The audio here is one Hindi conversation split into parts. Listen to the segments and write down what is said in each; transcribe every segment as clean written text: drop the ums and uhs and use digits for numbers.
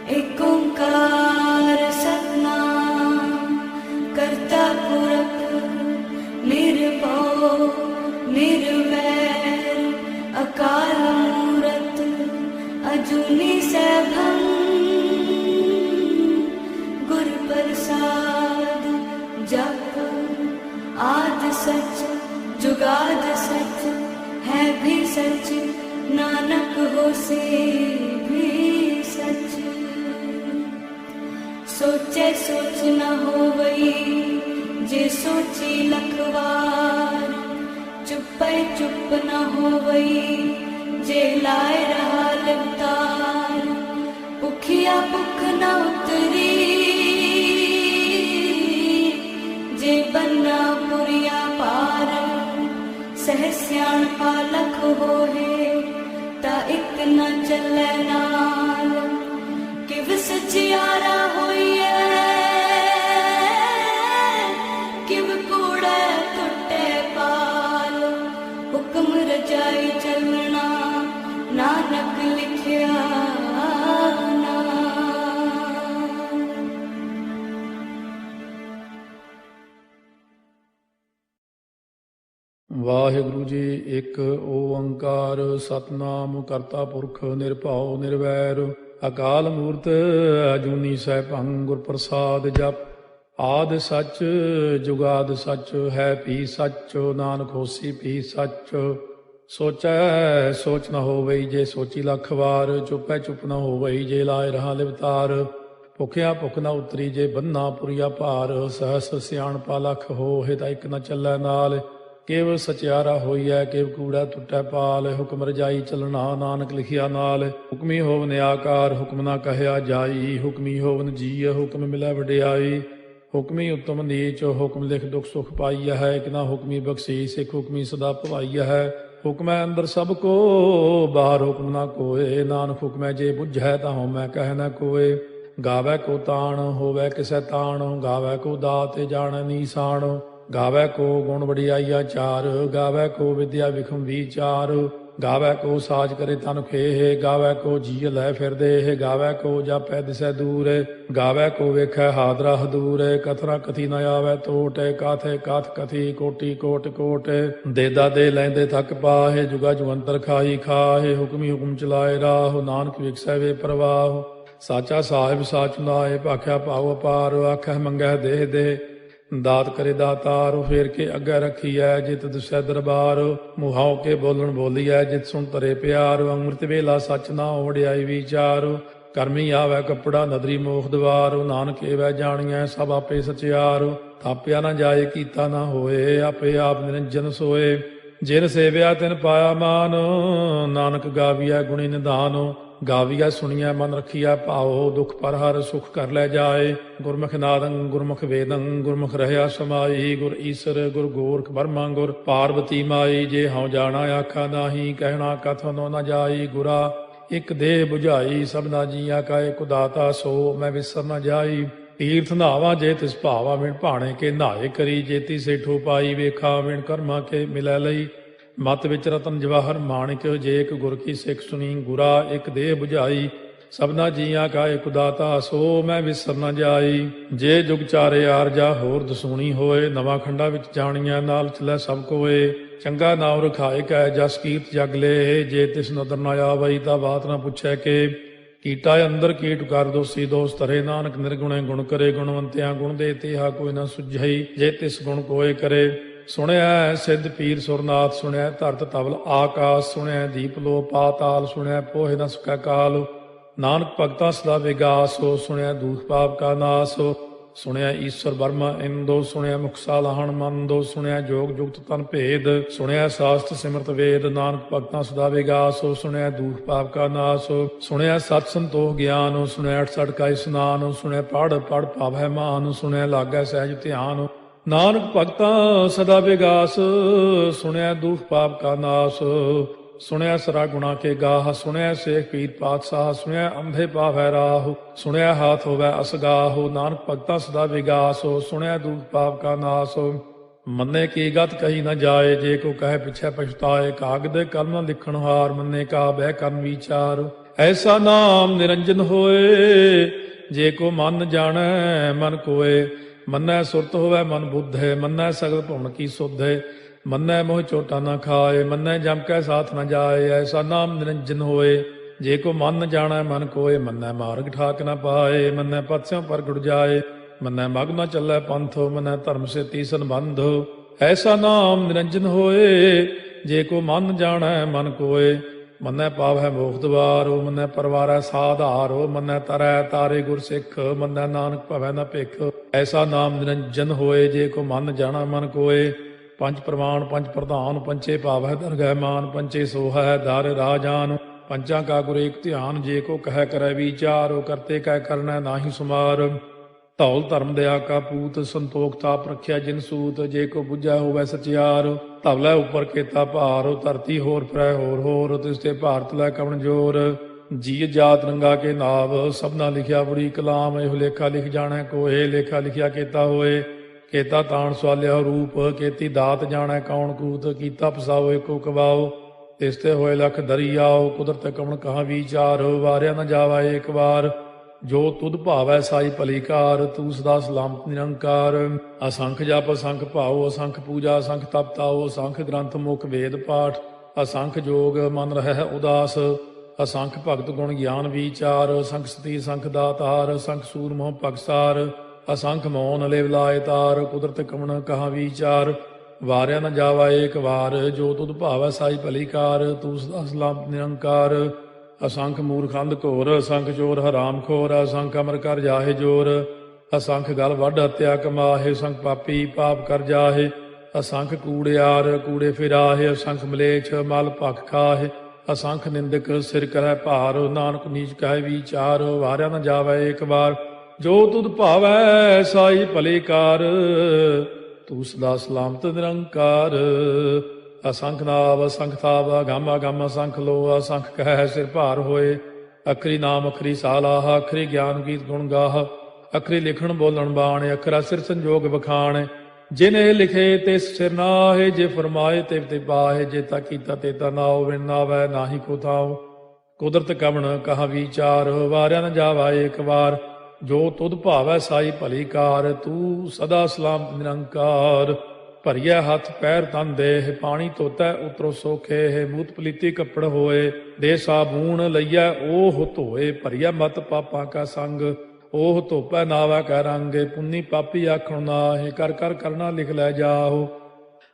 एक ओंकार सतनाम करता पुरख निर्भव निर्वैर अकाल मूरत अजूनी सैभं गुर प्रसाद जप आद सच जुगाद सच है भी सच नानक होसे भी सच। सोचे सोच न होवई जे सोची लखवार चुपै चुप न होवई जे लाए रहा लिवतार। भुखिया भुख न उतरी जे बन्ना पुरिया पार। सह सियाणपा लख होए ता इक न चलै नाल। किव सचियारा होइए किव कूड़े टुटे पाल। हुक्म रजाई चलना नानक लिखिया नाल। ਵਾਹਿਗੁਰੂ ਜੀ। ਇੱਕ ਓੰਕਾਰ ਸਤਨਾਮ ਕਰਤਾ ਪੁਰਖ ਨਿਰਭਉ ਨਿਰਵੈਰ ਅਕਾਲ ਮੂਰਤ ਅਜੂਨੀ ਸੈਭੰ ਗੁਰ ਪ੍ਰਸਾਦ ਜਪ। ਆਦਿ ਸੱਚ ਜੁਗਾਦ ਸੱਚ ਹੈ ਭੀ ਸੱਚ ਨਾਨਕ ਹੋਸੀ ਭੀ ਸੱਚ। ਸੋਚੈ ਸੋਚ ਨ ਹੋਵਈ ਜੇ ਸੋਚੀ ਲੱਖ ਵਾਰ। ਚੁੱਪੈ ਚੁੱਪ ਨ ਹੋਵਈ ਜੇ ਲਾਏ ਰਹਾ ਲਿਵਤਾਰ। ਭੁਖਿਆ ਭੁਖ ਨ ਉਤਰੀ ਜੇ ਬੰਨਾ ਪੁਰੀਆ ਭਾਰ। ਸਹਸ ਸਿਆਣਪਾ ਲਖ ਹੋਏ ਤਾਂ ਇੱਕ ਨ ਚੱਲੈ ਨਾਲ। ਕਿਵ ਸਚਿਆਰਾ ਹੋਈਐ ਕਿਵ ਕੂੜਾ ਟੁੱਟੈ ਪਾਲ। ਹੁਕਮ ਰਜਾਈ ਚੱਲਣਾ ਨਾਨਕ ਲਿਖਿਆ ਨਾਲ। ਹੁਕਮੀ ਹੋਵਨ ਆਕਾਰ ਹੁਕਮ ਨਾ ਕਹਿਆ ਜਾਈ। ਹੁਕਮੀ ਹੋਵਨ ਜੀਅ ਹੁਕਮ ਮਿਲੈ ਵਡਿਆਈ। ਹੁਕਮੀ ਉਤਮ ਨੀਚ ਹੁਕਮ ਲਿਖ ਦੁਖ ਸੁਖ ਪਾਈਆ ਹੈ। ਇੱਕ ਨਾ ਹੁਕਮੀ ਬਖਸ਼ੀਸ ਇੱਕ ਹੁਕਮੀ ਸਦਾ ਭਵਾਈਆ ਹੈ। ਹੁਕਮੈ ਅੰਦਰ ਸਭ ਕੋ ਬਾਹਰ ਹੁਕਮ ਨਾ ਕੋਏ। ਨਾਨਕ ਹੁਕਮੈ ਜੇ ਬੁਝੈ ਤਾਂ ਹਉਮੈ ਕਹਿ ਨਾ ਕੋਏ। ਗਾਵੈ ਕੋ ਤਾਣ ਹੋਵੈ ਕਿਸੈ ਤਾਣ। ਗਾਵੈ ਕੋ ਦਾਤ ਜਾਣੈ ਨੀਸਾਨ। ਗਾਵੈ ਕੋ ਗੁਣ ਵਡਿਆਈਆ ਚਾਰ। ਗਾਵੈ ਕੋ ਵਿਦਿਆ ਵਿਖਮ ਵਿਚਾਰ। ਗਾਵੈ ਕੋ ਸਾਜ ਕਰੇ ਤਨ ਖੇਹ। ਗਾਵੈ ਕੋ ਜੀਅ ਲੈ ਫਿਰਦੇ। ਗਾਵੈ ਕੋ ਜਾਪੈ ਦਿਸੈ ਦੂਰ। ਗਾਵੈ ਕੋ ਵੇਖੈ ਹਾਦਰਾ ਹਦੂਰ। ਕਥਨਾ ਕਥੀ ਨ ਆਵੈ ਟੋਟ। ਕਾਥੇ ਕਾਥ ਕਥੀ ਕੋਟੀ ਕੋਟ ਕੋਟ। ਦੇਦਾ ਦੇ ਲੈਂਦੇ ਥੱਕ ਪਾਹੇ। ਜੁਗਾ ਜੁਗੰਤਰ ਖਾਈ ਖਾਹੇ। ਹੁਕਮੀ ਹੁਕਮ ਚਲਾਏ ਰਾਹ। ਨਾਨਕ ਵਿਖਸੈ ਵੇ ਪ੍ਰਵਾਹ। ਸਾਚਾ ਸਾਹਿਬ ਸਾਚ ਨਾਏ ਭਾਖਿਆ ਭਾਉ ਅਪਾਰ। ਆਖੈ ਮੰਗੈ ਦੇਹ ਦੇ ਦਾਤ ਕਰੇ ਦਾਤਾਰ। ਫੇਰ ਕੇ ਅੱਗੇ ਰੱਖੀਐ ਜਿਤ ਦਿਸੈ ਦਰਬਾਰ। ਮੁਹਾਉ ਕੇ ਬੋਲਣ ਬੋਲੀਐ ਜਿਤ ਸੁਣ ਤਰੇ ਪਿਆਰ। ਅੰਮ੍ਰਿਤ ਵੇਲਾ ਸੱਚ ਨਾ ਵਡਿਆਈ ਵਿਚਾਰ। ਕਰਮੀ ਆਵੈ ਕੱਪੜਾ ਨਦਰੀ ਮੋਖ ਦਵਾਰ। ਨਾਨਕ ਏਵੈ ਜਾਣੀਐ ਸਭ ਆਪੇ ਸਚਿਆਰ। ਥਾਪਿਆ ਨਾ ਜਾਏ ਕੀਤਾ ਨਾ ਹੋਏ। ਆਪੇ ਆਪ ਨਿਰੰਜਨ ਸੋਏ। ਜਿਨ ਸੇਵਿਆ ਤਿਨ ਪਾਇਆ ਮਾਨ। ਨਾਨਕ ਗਾਵੀਐ ਗੁਣੀ ਨਿਧਾਨ। ਗਾਵੀਐ ਸੁਣੀਐ ਮਨ ਰਖੀਐ ਭਾਉ। ਦੁਖ ਪਰ ਹਰ ਸੁਖ ਕਰ ਲੈ ਜਾਏ। ਗੁਰਮੁਖ ਨਾਦੰ ਗੁਰਮੁਖ ਵੇਦੰ ਗੁਰਮੁਖ ਰਹਿਆ ਸਮਾਈ। ਗੁਰ ਈਸਰ ਗੁਰ ਗੋਰਖ ਬਰਮਾ ਗੁਰ ਪਾਰਬਤੀ ਮਾਈ। ਜੇ ਹਉ ਜਾਣਾ ਆਖਾ ਨਾਹੀ ਕਹਿਣਾ ਕਥਨੋ ਨ ਜਾਈ। ਗੁਰਾ ਇੱਕ ਦੇਹ 부ਝਾਈ ਸਭਨਾ ਜੀਆਂ ਕਾ ਇੱਕ ਦਾਤਾ। ਸੋ ਮੈਂ ਵਿਸਰ ਨ ਜਾਈ। ਤੀਰਥ ਨਹਾਵਾ ਜੇ ਤਿਸ ਭਾਵਾ ਵਿਣ ਭਾਣੇ ਕੇ ਨਹਾਏ ਕਰੀ। ਜੇਤੀ ਸੇਠੋ ਪਾਈ ਵੇਖਾ ਵਿਣ ਕਰਮਾ ਕੇ ਮਿਲੈ ਲਈ। ਮਤ ਵਿੱਚ ਰਤਨ ਜਵਾਹਰ ਮਾਣਿਕ ਜੇ ਇੱਕ ਗੁਰ ਕੀ ਸਿੱਖ ਸੁਣੀ। ਗੁਰਾ ਇੱਕ ਦੇਹ 부ਝਾਈ ਸਭਨਾ ਜੀਆਂ ਕਾ ਇੱਕ ਦਾਤਾ। ਸੋ ਮੈਂ ਵਿਸਰ ਨ ਜਾਈ। ਜੇ ਜੁਗ ਚਾਰੇ ਆਰਜਾ ਹੋਰ ਦਸੂਣੀ ਹੋਏ। ਨਵਾਂ ਖੰਡਾ ਵਿੱਚ ਜਾਣੀਆਂ ਨਾਲ ਚਲੈ ਸਭ ਕੋਏ। ਚੰਗਾ ਨਾਉ ਰਖਾਏ ਕੈ ਜਸ ਕੀਰਤ ਜਗ ਲੇ। ਜੇ ਤਿਸ ਨਦਰ ਨ ਆਵਈ ਤਾਂ ਬਾਤ ਨਾ ਪੁੱਛੈ ਕੇ। ਕੀਟਾ ਅੰਦਰ ਕੀਟ ਕਰ ਦੋਸੀ ਦੋਸ ਧਰੇ। ਨਾਨਕ ਨਿਰਗੁਣੇ ਗੁਣ ਕਰੇ। ਗੁਣਵੰਤਿਆਂ ਗੁਣ ਦੇ ਤੇਹਾ ਕੋਈ ਨਾ ਸੁਝਈ। ਜੇ ਤਿਸ ਗੁਣ ਕੋਏ ਕਰੇ। ਸੁਣਿਆ ਸਿੱਧ ਪੀਰ ਸੁਰਨਾਥ। ਸੁਣਿਆ ਧਰਤ ਤਵਲ ਆਕਾਸ। ਸੁਣਿਆ ਦੀਪ ਲੋ ਪਾਤਾਲ। ਸੁਣਿਆ ਪੋਹਿ ਨ ਸਕੈ ਕਾਲ। ਨਾਨਕ ਭਗਤਾਂ ਸਦਾ ਵਿਗਾਸ। ਸੁਣਿਆ ਦੂਖ ਪਾਪ ਕਾ ਨਾਸ। ਸੁਣਿਆ ਈਸ਼ਵਰ ਬਰਮਾ ਇੰਦੋ। ਸੁਣਿਆ ਮੁਖ ਸਾਲਾਹਣ ਮੰਦੋ। ਸੁਣਿਆ ਜੋਗ ਜੁਗਤ ਤਨ ਭੇਦ। ਸੁਣਿਆ ਸਾਸਤ ਸਿਮਰਤ ਵੇਦ। ਨਾਨਕ ਭਗਤਾਂ ਸਦਾ ਵਿਗਾਸ। ਸੁਣਿਆ ਦੂਖ ਪਾਪ ਕਾ ਨਾਸ। ਸੁਣਿਆ ਸਤ ਸੰਤੋਖ ਗਿਆਨ। ਸੁਣਿਆ 68 ਕਾ ਇਸਨਾਨ। ਸੁਣਿਆ ਪੜ ਪੜ ਭਾਵੈ ਮਾਨ। ਸੁਣਿਆ ਲਾਗੈ ਸਹਿਜ ਧਿਆਨ। ਨਾਨਕ ਭਗਤਾਂ ਸਦਾ ਵਿਗਾਸ। ਸੁਣਿਆ ਦੁਖ ਪਾਪ ਕਾ ਨਾਸ। ਸੁਣਿਆ ਸਰਾ ਗੁਣਾ ਕੇ ਗਾਹ। ਸੁਣਿਆ ਸੇਖ ਪੀਰ ਪਾਤਸ਼ਾਹ। ਸੁਣਿਆ ਅੰਧੇ ਪਾਵੈ ਰਾਹ। ਸੁਣਿਆ ਹਾਥ ਹੋਵੈ ਅਸਗਾਹ। ਨਾਨਕ ਭਗਤਾਂ ਸਦਾ ਵਿਗਾਸ। ਸੁਣਿਆ ਦੁਖ ਪਾਪ ਕਾ ਨਾਸ। ਮੰਨੇ ਕੀ ਗਤ ਕਹੀ ਨ ਜਾਏ। ਜੇ ਕੋ ਕਹੇ ਪਿਛੈ ਪਛਤਾਏ। ਕਾਗਦ ਕਲਮ ਲਿਖਣ ਹਾਰ। ਮੰਨੇ ਕਾ ਬਹਿ ਕਰਨ ਵਿਚਾਰ। ਐਸਾ ਨਾਮ ਨਿਰੰਜਨ ਹੋਏ, ਜੇ ਕੋ ਮਨ ਜਾਣੈ ਮਨ ਕੋਏ। ਮੰਨੈ ਸੁਰਤ ਹੋਵੈ ਮਨ ਬੁੱਧੇ, ਮੰਨੈ ਸਗਲ ਭਵਨ ਕੀ ਸੁਧੇ। ਮੰਨੈ ਮੋਹ ਚੋਟਾ ਨਾ ਖਾਏ, ਮੰਨੈ ਜਮ ਕੈ ਸਾਥ ਨ ਜਾਏ। ਐਸਾ ਨਾਮ ਨਿਰੰਜਨ ਹੋਏ, ਜੇ ਕੋ ਮਨ ਜਾਣੈ ਮਨ ਕੋਏ। ਮੰਨੈ ਮਾਰਗ ਠਾਕ ਨ ਪਾਏ, ਮੰਨੈ ਪਥਿਓਂ ਪ੍ਰਗਟ ਜਾਏ। ਮੰਨੈ ਮਗ ਨ ਚੱਲੈ ਪੰਥ, ਮੰਨੈ ਧਰਮ ਸੇਤੀ ਸੰਬੰਧ। ਐਸਾ ਨਾਮ ਨਿਰੰਜਨ ਹੋਏ, ਜੇ ਕੋ ਮਨ ਜਾਣੈ ਮਨ ਕੋਏ। ਮੰਨੈ ਪਾਵੈ ਮੋਖ ਦੁਆਰੋ, ਮੰਨੈ ਪਰਵਾਰੈ ਸਾਧਾਰੋ। ਮੰਨੈ ਤਰੈ ਤਾਰੇ ਗੁਰ ਸਿੱਖ, ਮੰਨੈ ਨਾਨਕ ਭਵੈ ਨ ਭਿਖ। ਐਸਾ ਨਾਮ ਨਿਰੰਜਨ ਹੋਏ, ਜੇ ਕੋ ਮਨ ਜਾਣੈ ਮਨ ਕੋਏ। ਪੰਜ ਪ੍ਰਮਾਣ ਪੰਜ ਪ੍ਰਧਾਨ, ਪੰਚੇ ਭਾਵੈ ਦਰਗਹਿ ਮਾਨ। ਪੰਚੇ ਸੋਹੈ ਦਰ ਰਾਜਾਨ, ਪੰਚਾਂ ਕਾ ਗੁਰ ਏਕ ਧਿਆਨ। ਜੇ ਕੋ ਕਹਿ ਕਰੈ ਵਿਚਾਰ, ਕਰਤੇ ਕਹਿ ਕਰਨੈ ਨਾਹੀ ਸੁਮਾਰ। ਧੌਲ ਧਰਮ ਦਇਆ ਕਾ ਪੂਤ, ਸੰਤੋਖ ਤਾਪ ਰੱਖਿਆ ਜਿਨ ਸੂਤ। ਜੇ ਕੋ ਬੁੱਝੈ ਹੋਵੈ ਸਚਿਆਰ, ਧਵਲੇ ਉਪਰ ਕੇਤਾ ਭਾਰ। ਧਰਤੀ ਹੋਰ ਫਿਰੈ ਹੋਰ ਹੋਰ, ਤਿਸ ਤੇ ਭਾਰਤ ਲੈ ਕਵਣ ਜੋਰ। ਜੀ ਜਾਤ ਰੰਗਾ ਕੇ ਨਾਵ, ਸਭਨਾ ਲਿਖਿਆ ਬੜੀ ਕਲਾਮ। ਇਹੋ ਲੇਖਾ ਲਿਖ ਜਾਣੈ ਕੋਏ, ਲੇਖਾ ਲਿਖਿਆ ਕੇਤਾ ਹੋਏ। ਕੇਤਾ ਤਾਣ ਸਵਾਲਿਆ ਰੂਪ, ਕੀਤੀ ਦਾਤ ਜਾਣੈ ਕੌਣ ਕੂਤ। ਕੀਤਾ ਪਸਾਓ ਏਕੋ ਕਵਾਓ, ਤਿਸ ਤੇ ਹੋਏ ਲਖ ਦਰਿਆਓ। ਕੁਦਰਤ ਕਵਣ ਕਹਾ ਵਿਚਾਰ, ਵਾਰਿਆ ਨ ਜਾਵਾ ਏਕ ਵਾਰ। ਜੋ ਤੁਧ ਭਾਵੈ ਸਾਈ ਭਲੀ ਕਾਰ, ਤੂੰ ਸਦਾ ਸਲਾਮਤ ਨਿਰੰਕਾਰ। ਅਸੰਖ ਜਪ ਅਸੰਖ ਭਾਉ, ਅਸੰਖ ਪੂਜਾ ਅਸੰਖ ਤਪ ਤਾਉ। ਅਸੰਖ ਗ੍ਰੰਥ ਮੁਖ ਵੇਦ ਪਾਠ, ਅਸੰਖ ਜੋਗ ਮਨ ਰਹਿ ਉਦਾਸ। ਅਸੰਖ ਭਗਤ ਗੁਣ ਗਿਆਨ ਵਿਚਾਰ, ਅਸੰਖ ਸਤੀ ਅਸੰਖ ਦਾਤਾਰ। ਅਸੰਖ ਸੂਰ ਮੋਹ ਪਗਸਾਰ, ਅਸੰਖ ਮੌਨ ਲਿਵ ਲਾਇ ਤਾਰ। ਕੁਦਰਤ ਕਵਣ ਕਹਾ ਵਿਚਾਰ, ਵਾਰਿਆ ਨ ਜਾਵਾ ਏਕ ਵਾਰ। ਜੋ ਤੁਧ ਭਾਵੈ ਸਾਈ ਭਲੀ ਕਾਰ, ਤੂੰ ਸਦਾ ਸਲਾਮਤ ਨਿਰੰਕਾਰ। ਅਸੰਖ ਮੂਰਖੰਦ ਘੋਰ, ਅਸੰਖ ਚੋਰ ਹਰਾਮ ਖੋਰ। ਅਸੰਖ ਅਮਰ ਕਰ ਜਾਹੇ ਜੋਰ, ਅਸੰਖ ਗਲ ਵੱਢ ਹੱਤਿਆ ਕਮਾਹੇ। ਅਸੰਖ ਪਾਪੀ ਪਾਪ ਕਰ ਜਾਹੇ, ਅਸੰਖ ਕੂੜਿਆਰ ਕੂੜੇ ਫਿਰਾਹੇ। ਅਸੰਖ ਮਲੇਛ ਮਲ ਭਖ ਖਾਹੇ, ਅਸੰਖ ਨਿੰਦਕ ਸਿਰ ਕਰੈ ਭਾਰ। ਨਾਨਕ ਨੀਚ ਕਹਿ ਵਿਚਾਰ, ਵਾਰਿਆ ਨ ਜਾਵੈ ਏਕ ਵਾਰ। ਜੋ ਤੁਧ ਭਾਵੈ ਸਾਈ ਭਲੀ ਕਾਰ, ਤੂੰ ਸਦਾ ਸਲਾਮਤ ਨਿਰੰਕਾਰ। ਅਸੰਖ ਨਾਵ ਅਸੰਖ ਤਾਵ, ਅਗੰਮ ਅਗੰਮ ਅਸੰਖ ਲੋ। ਅਸੰਖ ਕਹਿ ਸਿਰ ਭਾਰ ਹੋਏ, ਅਖਰੀ ਨਾਮ ਅਖਰੀ ਸਾਲਾਹ। ਅਖਰੀ ਗਿਆਨ ਗੀਤ ਗੁਣ ਗਾਹ, ਅਖਰੀ ਲਿਖਣ ਬੋਲਣ ਬਾਣ। ਅਖਰਾ ਸਿਰ ਸੰਜੋਗ ਬਖਾਣ, ਜਿਨ ਇਹ ਲਿਖੇ ਤਿਸ ਸਿਰ ਨਾਹੇ। ਜੇ ਫਰਮਾਏ ਤਿਵ ਤੇ ਪਾਹੇ, ਜੇ ਤਾ ਕੀਤਾ ਤੇ ਤਾ ਨਾਉ। ਬਿਨ ਨਾਵੈ ਨਾਹੀ ਕੋ ਥਾਉ, ਕੁਦਰਤ ਕਵਣ ਕਹਾ ਵਿਚਾਰ। ਵਾਰਿਆ ਨ ਜਾਵਾ ਏਕ ਵਾਰ, ਜੋ ਤੁਧ ਭਾਵੈ ਸਾਈ ਭਲੀ ਕਾਰ। ਤੂੰ ਸਦਾ ਸਲਾਮਤ ਨਿਰੰਕਾਰ। ਭਰੀਐ ਹੱਥ ਪੈਰ ਤਨ ਦੇਹ, ਪਾਣੀ ਧੋਤੈ ਉਤਰੋ ਸੋਖੇ। ਮੂਤ ਪਲੀਤੀ ਕੱਪੜ ਹੋਏ, ਦੇ ਸਾਬੂਣ ਲਈਐ ਓਹ ਧੋਏ। ਭਰੀਐ ਮਤ ਪਾਪਾਂ ਕਾ ਸੰਗ, ਓਹ ਧੋਪੈ ਨਾਵੈ ਕੈ ਰੰਗ। ਪੁੰਨੀ ਪਾਪੀ ਆਖਣ ਨਾਹੀ, ਕਰ ਕਰ ਕਰਨਾ ਲਿਖ ਲੈ ਜਾਹੋ।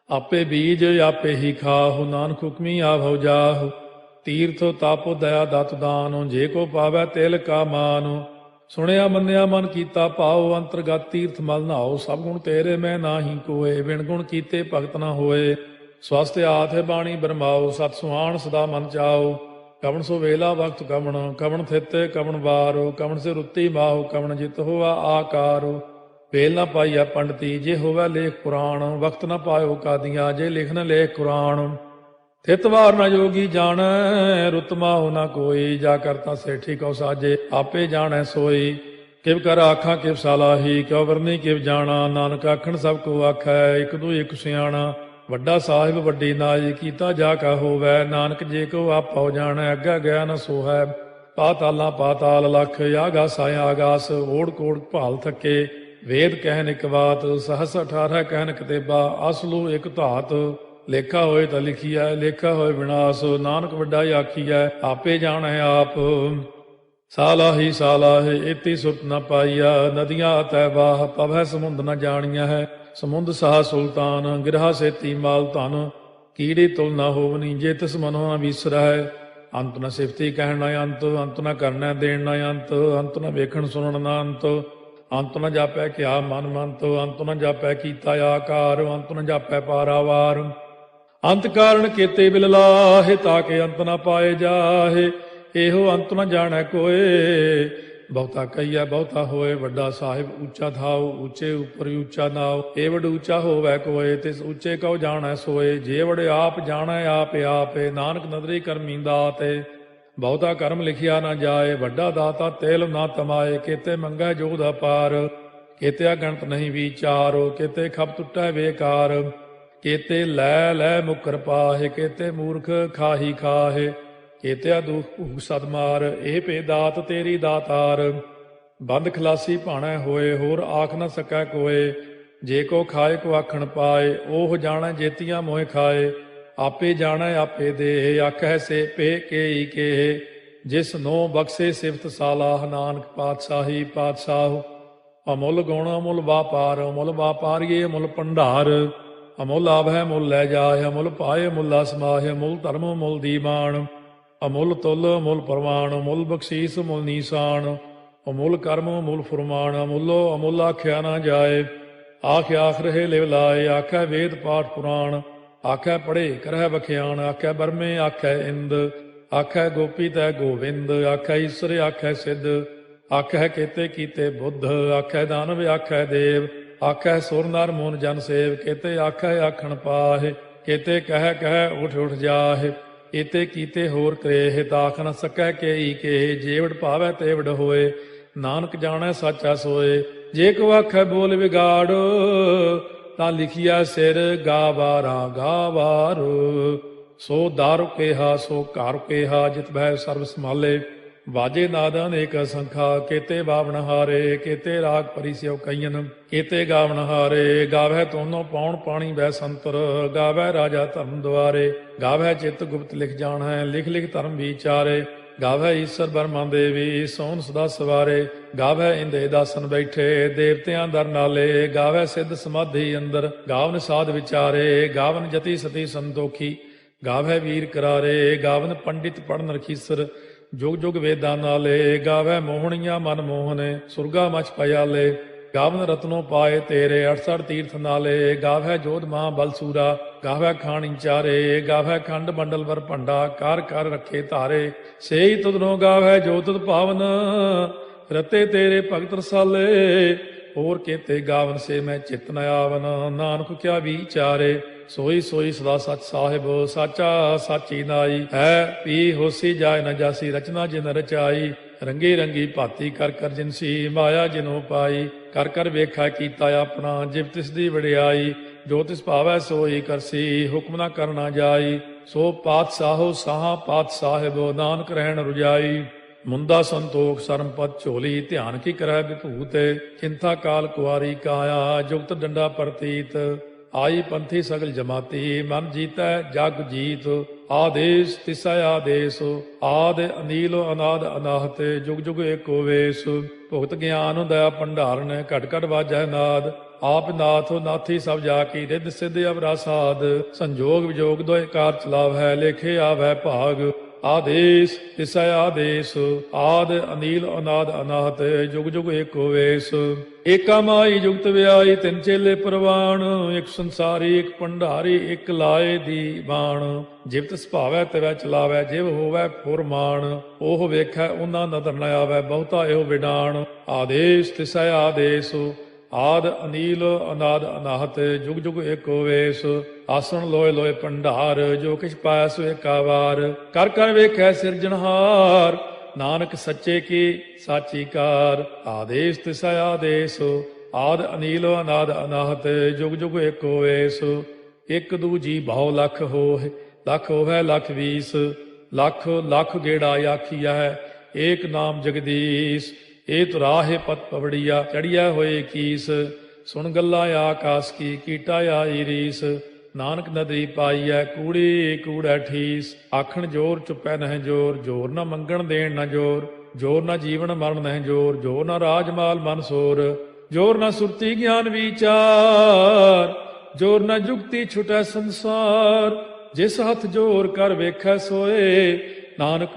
ਆਪੇ ਬੀਜ ਆਪੇ ਹੀ ਖਾਹੋ, ਨਾਨਕ ਹੁਕਮੀ ਆਭਉ ਜਾਹੋ। ਤੀਰਥ ਤਪ ਦਇਆ ਦਤ ਦਾਨੁ, ਜੇ ਕੋ ਪਾਵੈ ਤਿਲ ਕਾ ਮਾਨੁ। ਸੁਣਿਆ ਮੰਨਿਆ ਮਨ ਕੀਤਾ ਭਾਉ, ਅੰਤਰਗਤ ਤੀਰਥ ਮਲ ਨਹਾਉ। ਸਭ ਗੁਣ ਤੇਰੇ ਮੈਂ ਨਾਹੀ ਕੋਏ, ਬਿਨ ਗੁਣ ਕੀਤੇ ਭਗਤ ਨਾ ਹੋਏ। ਸਵਸਤ ਆਥ ਬਾਣੀ ਬਰਮਾਓ, ਸਤ ਸੁਹਾਣ ਸਦਾ ਮਨ ਚਾਓ। ਕਵਣ ਸੋ ਵੇਲਾ ਵਕਤ ਕਵਣ, ਕਵਣ ਥਿਤ ਕਵਣ ਵਾਰੋ। ਕਵਣ ਸੇ ਰੁੱਤੀ ਮਾਹੋ, ਕਵਣ ਜਿਤ ਹੋਵਾ ਆਕਾਰੋ। ਵੇਲ ਨਾ ਪਾਈਆ ਪੰਡਤੀ, ਜੇ ਹੋਵੈ ਲੇਖ ਪੁਰਾਣ। ਵਕਤ ਨਾ ਪਾਇਓ ਕਾਦੀਆਂ, ਜੇ ਲਿਖਨ ਲੇਖ ਕੁਰਾਨ। ਥਿਤ ਵਾਰ ਨਾ ਜੋਗੀ ਜਾਣੈ, ਰੁੱਤ ਮਾਹੁ ਨਾ ਕੋਈ। ਜਾ ਕਰਤਾ ਸੇਠੀ ਕਉ ਸਾਜੇ, ਆਪੇ ਜਾਣੈ ਸੋਈ। ਕਿਵ ਕਰ ਆਖਾਂ ਕਿਵ ਸਾਲਾਹੀ, ਕਿਉ ਵਰਨੀ ਕਿਵ ਜਾਣਾ। ਨਾਨਕ ਆਖਣ ਸਭ ਕੋ ਆਖੈ, ਇਕ ਦੂ ਇਕ ਸਿਆਣਾ। ਵੱਡਾ ਸਾਹਿਬ ਵੱਡੀ ਨਾਈ, ਕੀਤਾ ਜਾ ਕਾ ਹੋਵੈ। ਨਾਨਕ ਜੇ ਕੋ ਆਪਉ ਜਾਣੈ, ਅੱਗਾ ਗਿਆ ਨ ਸੋਹੈ। ਪਾਤਾਲਾਂ ਪਾਤਾਲ ਲਖ, ਆਗਾਸਾਂ ਆਗਾਸ। ਓੜ ਕੋੜ ਭਾਲ ਥੱਕੇ, ਵੇਦ ਕਹਿਨ ਇਕ ਬਾਤ। ਸਹਸ 18 ਕਹਿਨ ਕਤੇਬਾ, ਅਸਲੂ ਇਕ ਧਾਤ। ਲੇਖਾ ਹੋਏ ਤਾਂ ਲਿਖੀਐ, ਲੇਖਾ ਹੋਏ ਵਿਨਾਸ਼। ਨਾਨਕ ਵੱਡਾ ਆਖੀਐ, ਆਪੇ ਜਾਣੈ ਆਪ। ਸਾਲਾਹੀ ਸਾਲਾਹੇ, ਏਤੀ ਸੁਰਤ ਨ ਪਾਈਆ। ਨਦੀਆਂ ਅਤੈ ਬਾਹ, ਪਵੈ ਸਮੁੰਦ ਨ ਜਾਣੀਐ ਹੈ। ਸਮੁੰਦ ਸਾਹ ਸੁਲਤਾਨ, ਗਿਰਹਾ ਸੇਤੀ ਮਾਲ ਧਨ। ਕੀੜੀ ਤੁਲ ਨ ਹੋਵਨੀ, ਜੇ ਤਿਸ ਮਨੋ ਨ ਵਿਸਰੈ। ਅੰਤ ਨ ਸਿਫਤੀ ਕਹਿਣ ਨ ਅੰਤ, ਅੰਤ ਨ ਕਰਨੈ ਦੇਣ ਨ ਅੰਤ। ਅੰਤ ਨ ਵੇਖਣ ਸੁਣਨ ਨ ਅੰਤ, ਅੰਤ ਨ ਜਾਪੈ ਕਿਆ ਮਨ ਮੰਤ। ਅੰਤ ਨ ਜਾਪੈ ਕੀਤਾ ਆਕਾਰ, ਅੰਤ ਨ ਜਾਪੈ ਪਾਰਾਵਾਰ। ਅੰਤ ਕਾਰਨ ਕੀਤੇ ਬਿਲ ਲਾਹੇ, ਤਾਕੇ ਅੰਤ ਨ ਪਾਏ ਜਾਹੇ। ਇਹੋ ਅੰਤ ਨ ਜਾਣੈ ਕੋਏ, ਬਹੁਤਾ ਕਹੀਐ ਬਹੁਤਾ ਹੋਏ। ਵੱਡਾ ਸਾਹਿਬ ਉੱਚਾ ਥਾਉ, ਉੱਚੇ ਉੱਪਰ ਉੱਚਾ ਨਾਉ। ਏ ਵਡ ਉੱਚਾ ਹੋਵੈ ਕੋਏ, ਤਿਸ ਉੱਚੇ ਕਉ ਜਾਣੈ ਸੋਏ। ਜੇ ਵਡ ਆਪ ਜਾਣੈ ਆਪੇ ਆਪੇ, ਨਾਨਕ ਨਦਰੀ ਕਰਮੀ ਦਾਤੇ। ਬਹੁਤਾ ਕਰਮ ਲਿਖਿਆ ਨਾ ਜਾਏ, ਵੱਡਾ ਦਾਤਾ ਤੇਲ ਨਾ ਤਮਾਏ। ਕੇਤੇ ਮੰਗੈ ਜੋਧ ਅਪਾਰ, ਕੇਤੇ ਅਗਣਤ ਨਹੀਂ ਵਿਚਾਰੋ। ਕੇਤੇ ਖਪ ਟੁੱਟੈ ਬੇਕਾਰ, ਕੇਤੇ ਲੈ ਲੈ ਮੁਕਰ ਪਾਹੇ। ਕੇਤੇ ਮੂਰਖ ਖਾਹੀ ਖਾਹੇ, ਕੇਤਿਆ ਦੁਖ ਭੂਖ ਸਦਮਾਰ, ਇਹ ਭੇ ਦਾਤ ਤੇਰੀ ਦਾਤਾਰ। ਬੰਦ ਖਲਾਸੀ ਭਾਣੈ ਹੋਏ, ਹੋਰ ਆਖ ਨ ਸਕੈ ਕੋਏ। ਜੇ ਕੋ ਖਾਏ ਕੋ ਆਖਣ ਪਾਏ, ਉਹ ਜਾਣੈ ਜੇਤੀਆਂ ਮੋਹਿ ਖਾਏ। ਆਪੇ ਜਾਣੈ ਆਪੇ ਦੇ, ਆਖੈ ਸੇ ਪੇ ਕੇਈ ਕੇ। ਜਿਸ ਨੋ ਬਖਸ਼ੇ ਸਿਫਤ ਸਾਲਾਹ, ਨਾਨਕ ਪਾਤਸ਼ਾਹੀ ਪਾਤਸ਼ਾਹ। ਅਮੁੱਲ ਗੁਣ ਅਮੁੱਲ ਵਾਪਾਰ, ਅਮੁੱਲ ਵਾਪਾਰੀਏ ਅਮੁੱਲ ਭੰਡਾਰ। ਅਮੁੱਲ ਆਵਹਿ ਮੁੱਲ ਲੈ ਜਾਏ, ਅਮੁੱਲ ਪਾਏ ਮੁੱਲਾ ਸਮਾਹਿ। ਅਮੁੱਲ ਧਰਮ ਅਮੁੱਲ ਦੀਵਾਨ, ਅਮੁੱਲ ਤੁਲ ਅਮੁੱਲ ਪ੍ਰਵਾਨ। ਅਮੁੱਲ ਬਖਸ਼ੀਸ ਅਮੁੱਲ ਨੀਸਾਨ, ਅਮੁੱਲ ਕਰਮ ਅਮੁੱਲ ਫੁਰਮਾਨ। ਅਮੁੱਲੋ ਅਮੁੱਲ ਆਖਿਆ ਨਾ ਜਾਏ, ਆਖ ਆਖ ਰਹੇ ਲਿਵ ਲਾਏ। ਆਖੈ ਵੇਦ ਪਾਠ ਪੁਰਾਣ, ਆਖੈ ਪੜ੍ਹੇ ਕਰਹਿ ਬਖਿਆਣ। ਆਖੈ ਬਰਮੇ ਆਖੈ ਇੰਦ, ਆਖੈ ਗੋਪੀ ਤੈ ਗੋਵਿੰਦ। ਆਖੈ ਈਸਰ ਆਖੈ ਸਿੱਧ, ਆਖੈ ਕੇਤੇ ਕੀਤੇ ਬੁੱਧ। ਆਖੈ ਦਾਨਵ ਆਖੈ ਦੇਵ, ਆਖੈ ਸੁਰ ਨਰ ਮੂਨ ਜਨ ਸੇਵ। ਕੇਤੇ ਆਖੈ ਆਖਣ ਪਾਹਿ, ਕੇਤੇ ਕਹਿ ਕਹਿ ਉਠ ਉਠ ਜਾਹਿ। ਏਤੇ ਕੀਤੇ ਹੋਰ ਕਰੇਹ, ਤਾਖ ਨ ਸਕੈ ਕੇਈ ਕੇ। ਜੇਵੜ ਭਾਵੈ ਤੇਵੜ ਹੋਏ, ਨਾਨਕ ਜਾਣੈ ਸਾਚਾ ਸੋਏ। ਜੇ ਕੋ ਆਖੈ ਬੋਲ ਵਿਗਾੜ, ਤਾਂ ਲਿਖਿਆ ਸਿਰ ਗਾਵਾਰਾ ਗਾਵਾਰ। ਸੋ ਦਾਰੂ ਕੇਹਾ ਸੋ ਘਰ ਕੇਹਾ, ਜਿਤ ਬਹਿ ਸਰਬ ਸੰਭਾਲੇ। ਵਾਜੇ ਨਾਦ ਅਨੇਕ ਸੰਖਾ, ਕੇਤੇ ਬਾਵਣ ਹਾਰੇ। ਕੇਤੇ ਰਾਗ ਪਰੀ ਸਿਓ ਕਈਨ, ਕੇਤੇ ਗਾਵਣ ਹਾਰੇ। ਗਾਵੈ ਤੋਨੋ ਪਾਉਣ ਪਾਣੀ ਬੈ ਸੰਤਰ, ਗਾਵੈ ਰਾਜਾ ਧਰਮ ਦੁਆਰੇ। ਗਾਵੈ ਚਿਤ ਗੁਪਤ ਲਿਖ ਜਾਣੈ, ਲਿਖ ਲਿਖ ਧਰਮ ਵਿਚਾਰੇ। ਗਾਵੈ ਈਸਰ ਬਰਮਾ ਦੇਵੀ, ਸੋਨ ਸਦਾ ਸਵਾਰੇ। ਗਾਵੈ ਇੰਦੇ ਦਾਸਨ ਬੈਠੇ, ਦੇਵਤਿਆਂ ਦਰ ਨਾਲੇ। ਗਾਵੈ ਸਿੱਧ ਸਮਾਧੀ ਅੰਦਰ, ਗਾਵਨ ਸਾਧ ਵਿਚਾਰੇ। ਗਾਵਨ ਜਤੀ ਸਤੀ ਸੰਤੋਖੀ, ਗਾਵੈ ਵੀਰ ਕਰਾਰੇ। ਗਾਵਨ ਪੰਡਿਤ ਪੜਨ ਰਖੀਸਰ, ਜੁਗ ਜੁਗ ਵੇਦਾਂ ਨਾਲੇ। ਗਾਵੈ ਮੋਹਣੀਆਂ ਮਨ ਮੋਹਨੇ, ਸੁਰਗਾ ਮਚ ਪਿਆਲੇ। ਗਾਵਨ ਰਤਨੋ ਪਾਏ ਤੇਰੇ, 68 ਤੀਰਥ ਨਾਲੇ। ਗਾਵੈ ਜੋਧ ਮਹਾ ਬਲਸੂਰਾ, ਗਾਵੈ ਖਾਣੀ ਚਾਰੇ। ਗਾਵੈ ਖੰਡ ਮੰਡਲ ਵਰ ਭੰਡਾ, ਕਰ ਕਰ ਰੱਖੇ ਧਾਰੇ। ਸੇਈ ਤੁਧਨੋ ਗਾਵੈ ਜੋ ਤੁਧ ਭਾਵਨ, ਰਤੇ ਤੇਰੇ ਭਗਤ ਰਸਾਲੇ। ਹੋਰ ਕੇਤੇ ਗਾਵਨ ਸੇ ਮੈਂ ਚਿਤ ਨ ਆਵਨ, ਨਾਨਕ ਕਿਆ ਵਿਚਾਰੇ। ਸੋਈ ਸੋਈ ਸਦਾ ਸਚ ਸਾਹਿਬ, ਸਾਚਾ ਸਾਚੀ ਨਾਈ। ਹੈ ਪੀ ਹੋਸੀ ਜਾਏ ਨ ਜਾਸੀ, ਰਚਨਾ ਜਿਨ ਰਚਾਈ। ਰੰਗੀ ਰੰਗੀ ਭਾਤੀ ਕਰ ਕਰ ਜਿਨਸੀ, ਮਾਇਆ ਜਿਨੋ ਪਾਈ। ਕਰ ਕਰ ਵੇਖਾ ਕੀਤਾ ਆਪਣਾ, ਜਿਵ ਤਿਸ ਦੀ ਵਡਿਆਈ। ਜੋ ਤਿਸ ਭਾਵੈ ਸੋਈ ਕਰਸੀ, ਹੁਕਮ ਨਾ ਕਰਨਾ ਜਾਈ। ਸੋ ਪਾਤਸ਼ਾਹੋ ਸਾਹਾ ਪਾਤ ਸਾਹਿਬ, ਨਾਨਕ ਰਹਿਣ ਰੁਜਾਈ। ਮੁੰਦਾ ਸੰਤੋਖ ਸਰਮਪਦ ਝੋਲੀ, ਧਿਆਨ ਕੀ ਕਰੈ ਵਿਭੂਤ। ਚਿੰਤਾ ਕਾਲ ਕੁਆਰੀ ਕਾਇਆ, ਜੁਗਤ ਡੰਡਾ ਪ੍ਰਤੀਤ। ਆਈ ਪੰਥੀ ਸਗਲ ਜਮਾਤੀ, ਮਨ ਜੀਤੈ ਜਗ ਜੀਤ। ਆਦੇਸ ਤਿਸੈ ਆਦੇਸ, ਆਦ ਅਨੀਲ ਅਨਾਦ ਅਨਾਹਤ। ਜੁਗ ਜੁਗ ਏਕੋ ਵੇਸ, ਭੁਗਤ ਗਿਆਨ ਦਇਆ ਭੰਡਾਰਨ। ਘਟ ਘਟ ਵਾਜੈ ਨਾਦ, ਆਪ ਨਾਥ ਨਾਥੀ ਸਭ ਜਾ ਕੀ। ਰਿੱਧ ਸਿੱਧ ਅਵਰਾ ਸਾਧ, ਸੰਜੋਗ ਵਿਜੋਗ ਦੋਇ ਕਾਰ ਚਲਾਵੈ। ਲੇਖੇ ਆਵੈ ਭਾਗ, ਆਦੇਸ ਤਿਸੈ ਆਦੇਸ। ਆਦ ਅਨੀਲ ਅਨਾਦ ਅਨਾਹਤ, ਜੁਗ ਜੁਗ ਏਕੋ ਵੇਸ। ਏਕਾ ਮਾਈ ਜੁਗਤ ਵਿਆਈ, ਤਿੰਨ ਚੇਲੇ ਪ੍ਰਵਾਨ। ਇੱਕ ਸੰਸਾਰੀ ਇੱਕ ਭੰਡਾਰੀ, ਇੱਕ ਲਾਏ ਦੀ ਬਾਣ। ਜਿਵ ਤਿਸ ਭਾਵੈ ਤਿਵੈ ਚਲਾਵੈ, ਜਿਵ ਹੋਵੈ ਫੁਰਮਾਨ। ਉਹ ਵੇਖੈ ਉਹਨਾਂ ਨਦਰ ਨ ਆਵੈ, ਬਹੁਤਾ ਇਹੋ ਵਿਡਾਣ। ਆਦੇਸ ਤਿਸੈ ਆਦੇਸ, ਆਦ ਅਨੀਲ ਅਨਾਦ ਅਨਾਹਤ, ਜੁਗ ਜੁਗ ਏਕੋ ਵੇਸ। ਆਸਣ ਲੋਏ ਲੋਏ ਭੰਡਾਰ, ਜੋ ਕਿਛ ਪਾਇਆ ਸੋ ਏਕਾ ਵਾਰ। ਕਰ ਕਰ ਵੇਖੈ ਸਿਰਜਣਹਾਰ, ਨਾਨਕ ਸੱਚੇ ਕੀ ਸਾਚੀ ਕਾਰ। ਆਦੇਸ ਤਿਸੈ ਆਦੇਸ, ਆਦ ਅਨੀਲ ਅਨਾਦ ਅਨਾਹਤ, ਜੁਗ ਜੁਗ ਏਕੋ ਵੇਸ। ਇੱਕ ਦੂਜੀ ਬਹੁ ਲਖ ਹੋਇ, ਲਖ ਹੋਵੈ ਲਖ ਵੀਸ। ਲਖ ਲਖ ਗੇੜਾ ਆਖੀਐ, ਏਕ ਨਾਮ ਜਗਦੀਸ਼। ਇਹ ਤੁਰਾਹੇ ਪਤ ਪਵੜੀਆ, ਚੜੀਆ ਹੋਏ ਕੀਸ। ਸੁਣ ਗੱਲਾਂ ਆਕਾਸ ਕੀ, ਕੀਟਾ ਆਈ ਰੀਸ। ਨਾਨਕ ਨਦਰੀ ਪਾਈਐ, ਕੂੜੀ ਕੂੜੈ ਠੀਸ। ਆਖਣ ਜੋਰ ਚੁੱਪੈ ਨਹਿ ਜੋਰ, ਜੋਰ ਨਾ ਮੰਗਣ ਦੇਣ ਨਾ ਜੋਰ। ਜੋਰ ਨਾ ਜੀਵਨ ਮਰਨ ਨਹਿ ਜੋਰ, ਜੋਰ ਨਾ ਰਾਜ ਮਾਲ ਮਨ ਸੋਰ। ਜੋਰ ਨਾ ਸੁਰਤੀ ਗਿਆਨ ਵਿਚਾਰ, ਜੋਰ ਨਾ ਜੁਗਤੀ ਛੁਟੈ ਸੰਸਾਰ। ਜਿਸ ਹੱਥ ਜੋਰ ਕਰ ਵੇਖੈ ਸੋਏ, ਨਾਨਕ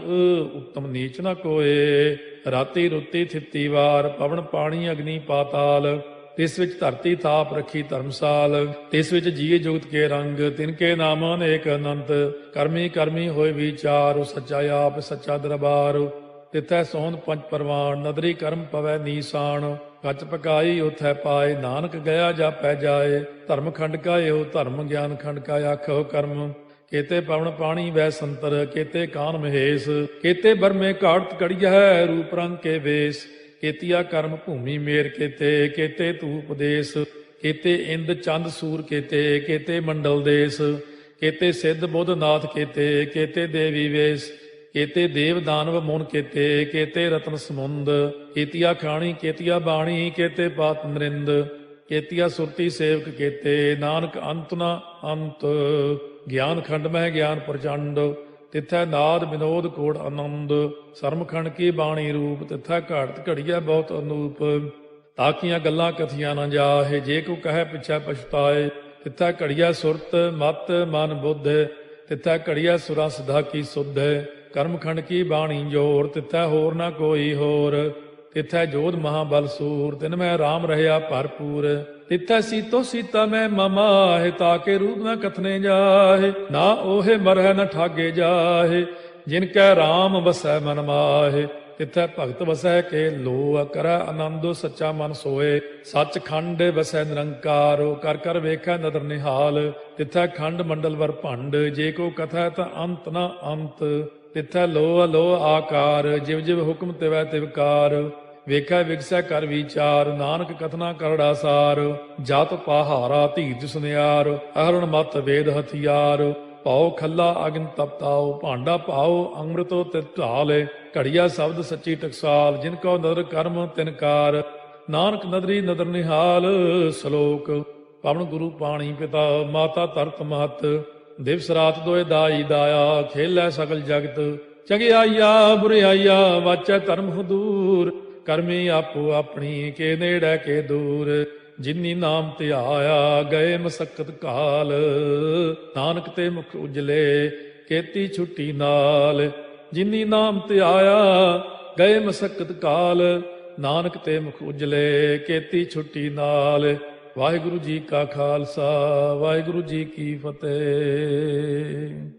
ਉਤਮ ਨੀਚ ਨ ਕੋਏ। ਰਾਤੀ ਰੁੱਤੀ ਥਿੱਤੀ ਵਾਰ, ਪਵਨ ਪਾਣੀ ਅਗਨੀ ਪਾਤਾਲ। ਤਿਸ ਵਿੱਚ ਧਰਤੀ ਥਾਪ ਰੱਖੀ ਧਰਮਸਾਲ। ਤਿਸ ਵਿੱਚ ਜੀਏ ਜੁਗਤ ਕੇ ਰੰਗ, ਤਿਨ ਕੇ ਨਾਮ ਅਨੇਕ ਅਨੰਤ। ਕਰਮੀ ਕਰਮੀ ਹੋਏ ਵਿਚਾਰ, ਸੱਚਾ ਆਪ ਸੱਚਾ ਦਰਬਾਰ। ਤਿਥੈ ਸੋਹਣ ਪੰਜ ਪਰਵਾਨ, ਨਦਰੀ ਕਰਮ ਪਵੈ ਨੀਸਾਨ। ਕੱਚ ਪਕਾਈ ਉਥੈ ਪਾਏ, ਨਾਨਕ ਗਿਆ ਜਾਪੈ ਜਾਏ। ਧਰਮ ਖੰਡ ਕਾ ਇਹੋ ਧਰਮ, ਗਿਆਨ ਖੰਡ ਕਾ ਆਖੋ ਕਰਮ। ਕੇਤੇ ਪਵਨ ਪਾਣੀ ਵੈ ਸੰਤਰ, ਕੇਤੇ ਕਾਨ ਮਹੇਸ਼। ਕੇਤੇ ਬਰਮੇ ਘਾੜਤ ਕੜੀਐ, ਰੂਪ ਰੰਗ ਕੇ ਵੇਸ। ਕੇਤੀਆ ਕਰਮ ਭੂਮੀ ਮੇਰ ਕੇਤੇ, ਕੇਤੇ ਤੂ ਉਪਦੇਸ। ਕੇਤੇ ਇੰਦ ਚੰਦ ਸੂਰ ਕੇਤੇ, ਕੇਤੇ ਮੰਡਲ ਦੇਸ। ਕੇਤੇ ਸਿੱਧ ਬੁੱਧ ਨਾਥ ਕੇਤੇ, ਕੇਤੇ ਦੇਵੀ ਵੇਸ। केते देव दानव मुन केते, केते रत्न समुंद, केतिया खाणी केतिया बाणी, केते पात नरिंद, केतिया सुरती सेवक केते, नानक अंत न अंत। ज्ञान खंड मह ज्ञान प्रचंड, तिथै नाद विनोद कोड़ आनंद। सरमखंड की बाणी रूप, तिथै घाड़त घड़िया बहुत अनूप। ताकियां गल्लां कथियां न जाहे, जे को कहे पिछै पछताए। तिथै घड़िया सुरत मत मन बुद्ध, तिथै घड़िया सुरा सदा की सुध। कर्मखंड की बाणी जोर, तिथै होर न कोई होर। तिथै जोध महाबल सूर, तिन में राम रहया भरपूर। तिथै सीतो सीता में ममाहे, ताके रूप न कथने जाहे। ना ओहे मरह न ठागे जाहे, जिनकै राम बसै मन माहे। तिथै भगत वसै के लो, करੈ आनंदो सच्चा मन सोए। सच खंड वसै निरंकार, कर कर वेखै नदर निहाल। तिथै खंड मंडल वर भंड, जे को कथै ता अंत न अंत। तिथै लो अलो आकार, जिव जिव हुक्म तिवै तिवकार। ਵੇਖੈ ਵਿਗਸੈ ਕਰ ਵਿਚਾਰ, ਨਾਨਕ ਕਥਨਾ ਕਰੜਾ ਸਾਰ। ਜਤ ਪਹਾਰਾ ਧੀਰਜ ਸੁਨਿਆਰ, ਅਹਰਣ ਮਤ ਵੇਦ ਹਥਿਆਰ। ਪਾਉ ਖੱਲਾ ਅਗਨ ਤਪਤਾਉ, ਭਾਂਡਾ ਪਾਉ ਅੰਮ੍ਰਿਤੋ ਤਿਤ ਢਾਲੇ। ਘੜੀਆ ਸ਼ਬਦ ਸੱਚੀ ਟਕਸਾਲ, ਜਿਨ ਕੋ ਨਦਰ ਕਰਮ ਤਿਨਕਾਰ। ਨਾਨਕ ਨਦਰੀ ਨਦਰ ਨਿਹਾਲ। ਸ਼ਲੋਕ ਪਵਨ ਗੁਰੂ ਪਾਣੀ ਪਿਤਾ, ਮਾਤਾ ਧਰਤ ਮਹਤ। ਦਿਵਸ ਰਾਤ ਦੋਇ ਦਾਈ ਦਾਇਆ, ਖੇਲੈ ਸਗਲ ਜਗਤ। ਚੰਗਿਆਈਆ ਬੁਰਿਆਈਆ, ਵਾਚੈ ਧਰਮ ਹਦੂਰ। ਕਰਮੀ ਆਪੋ ਆਪਣੀ, ਕੇ ਨੇੜੇ ਕੇ ਦੂਰ। ਜਿਨੀ ਨਾਮ ਧਿਆਇਆ, ਗਏ ਮਸਕਤ ਕਾਲ। ਨਾਨਕ ਤੇ ਮੁਖ ਉਜਲੇ, ਕੀਤੀ ਛੁੱਟੀ ਨਾਲ। ਜਿਨੀ ਨਾਮ ਧਿਆਇਆ, ਗਏ ਮਸਕਤ ਕਾਲ। ਨਾਨਕ ਤੇ ਮੁਖ ਉਜਲੇ, ਕੀਤੀ ਛੁੱਟੀ ਨਾਲ। ਵਾਹਿਗੁਰੂ ਜੀ ਕਾ ਖਾਲਸਾ, ਵਾਹਿਗੁਰੂ ਜੀ ਕੀ ਫਤਿਹ।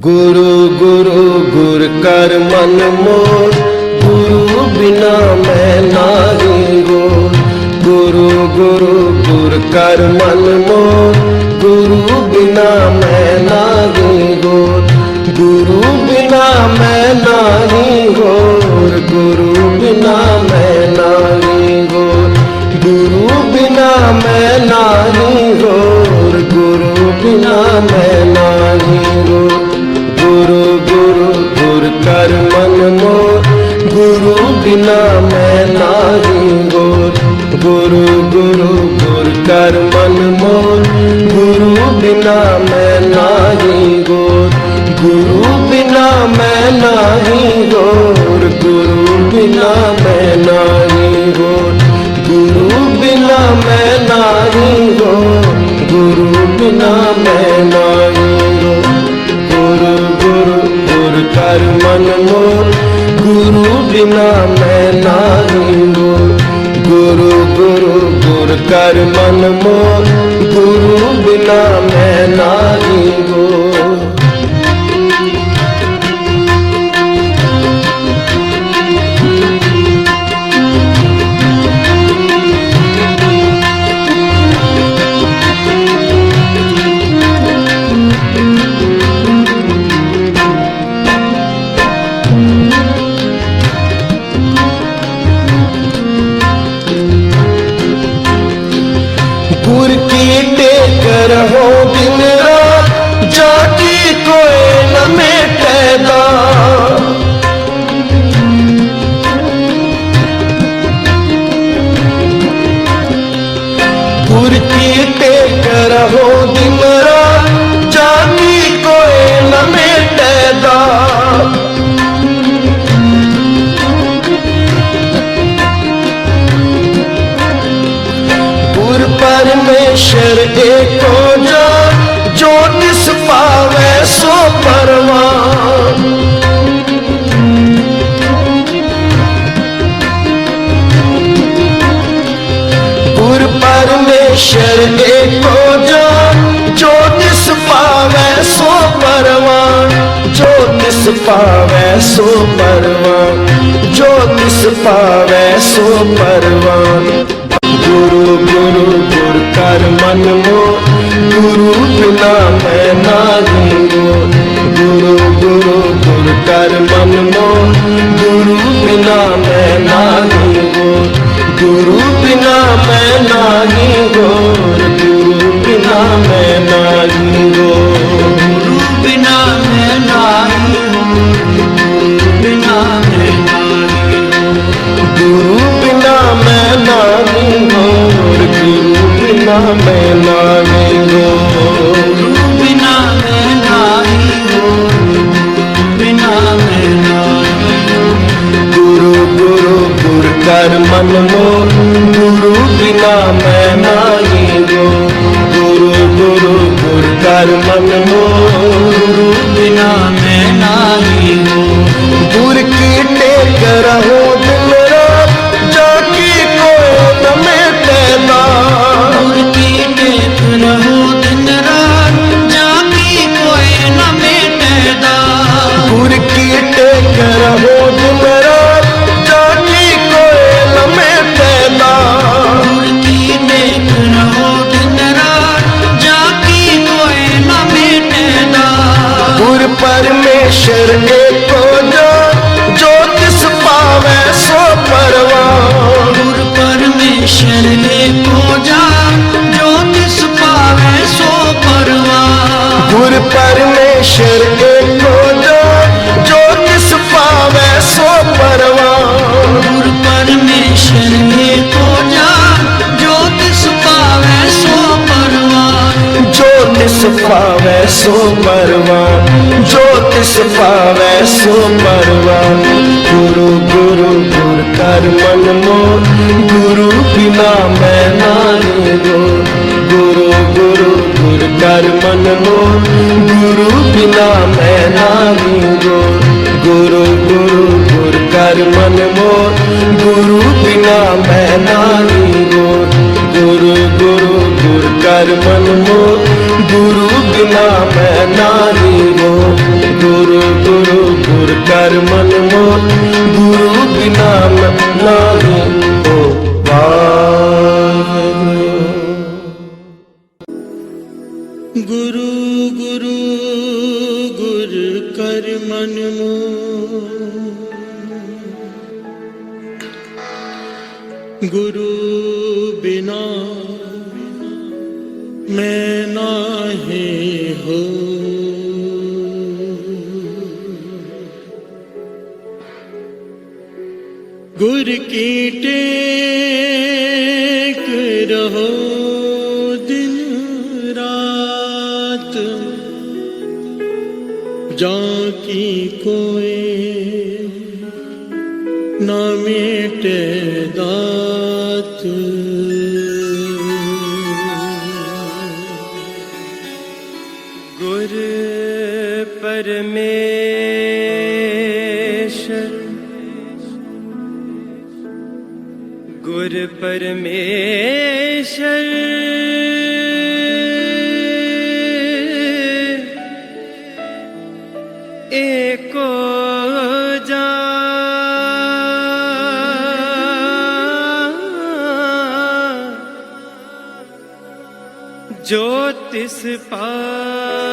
गुरु गुरु गुर कर मन मोर, गुरु बिना मैं नाही गोर। गुरु गुरु गुर कर मन मोर, गुरु बिना मैं नाही गोर। गुरु बिना मैं नाही गोर, गुरु बिना मैं नाही गोर। गुरु बिना मैं नाही गोर, गुरु बिना मैं नाही गोर। गुरु गुरु गुर कर मन मोर, गुरु बिना मैं नाही गोर। गुरु गुरु गुर कर मन मोर, गुरु बिना मैं नाही गोर। गुरु बिना मैं नाही गोर, गुरु बिना मैं नाही गोर। गुरु बिना मैं नाही गोर, गुरु बिना मैं नाही गोर। गुरु गुरु गुर कर मन मोर, गुरु बिना मैं नाही गोर। गुरु गुरु गुर कर मन मोर, गुरु बिना मैं नाही गोर। गुर की टेक रहो दिन रात, जाकी कोई न मेटेगा। गुर की टेक रहो दिन रात, जाकी कोई न मेटेगा। गुर परमेश्वर एको जान, जो तिस पावे सो परवान। गुर परमेश्वर एको जान, जो तिस पावे सो परवान। जो तिस पावे सो परवान, जो तिस पावे सो परवान। गुरु गुरु गुर कर मन मोर, गुरु बिना मैं नाही गोर। गुरु गुरु गुर कर मन मोर, गुरु बिना मैं नाही गोर। गुरु बिना मैं नाही गोर, गुरु बिना मैं नाही गोर। कर मन मोर, बिना मैं नाही हो। गुर की टेक रहो दिन रात, जाकी कोई न मेटे दात। गुर की टेक रहो दिन रात, जाकी कोई न मेटे दात। गुर की टेक रहो दिन रात, जाकी कोई न मेटे दात। गुर की टेक रहो दिन रात, जाकी कोई न मेटे दात। गुर परमेश्वर एको जान, जो तिस पावे सो परवान। गुर परमेश्वर एको जान, जो तिस पावे सो परवान। गुर परमेश्वर एको जान, जो तिस पावे सो परवान। गुर परमेश्वर एको जान, जो तिस पावे सो परवान। जो तिस पावे सो परवान, जो तिस पावे सो परवान। गुरु गुरु गुर कर मन मोर, गुरु बिना मैं नाहीं गोर। गुरु गुरु गुर कर मन मोर, गुरु बिना मैं नाहीं गोर। गुरु गुरु गुर कर मन मोर, गुरु बिना मैं नाहीं गोर। गुरु गुरु गुर कर मन मोर, गुरु बिना मैं नाहीं गोर। गुरु गुरु गुर कर मन मोर, गुरु बिना मैं नाहीं गोर। गुरु गुरु गुर कर मन मोर, गुरु बिना मैं नाही हो। गुर की टेक रहो दिन रात, जाकी कोई न मेटे दात। गुर परमेश्वर, गुर परमेश्वर एको जान, जो तिस पावे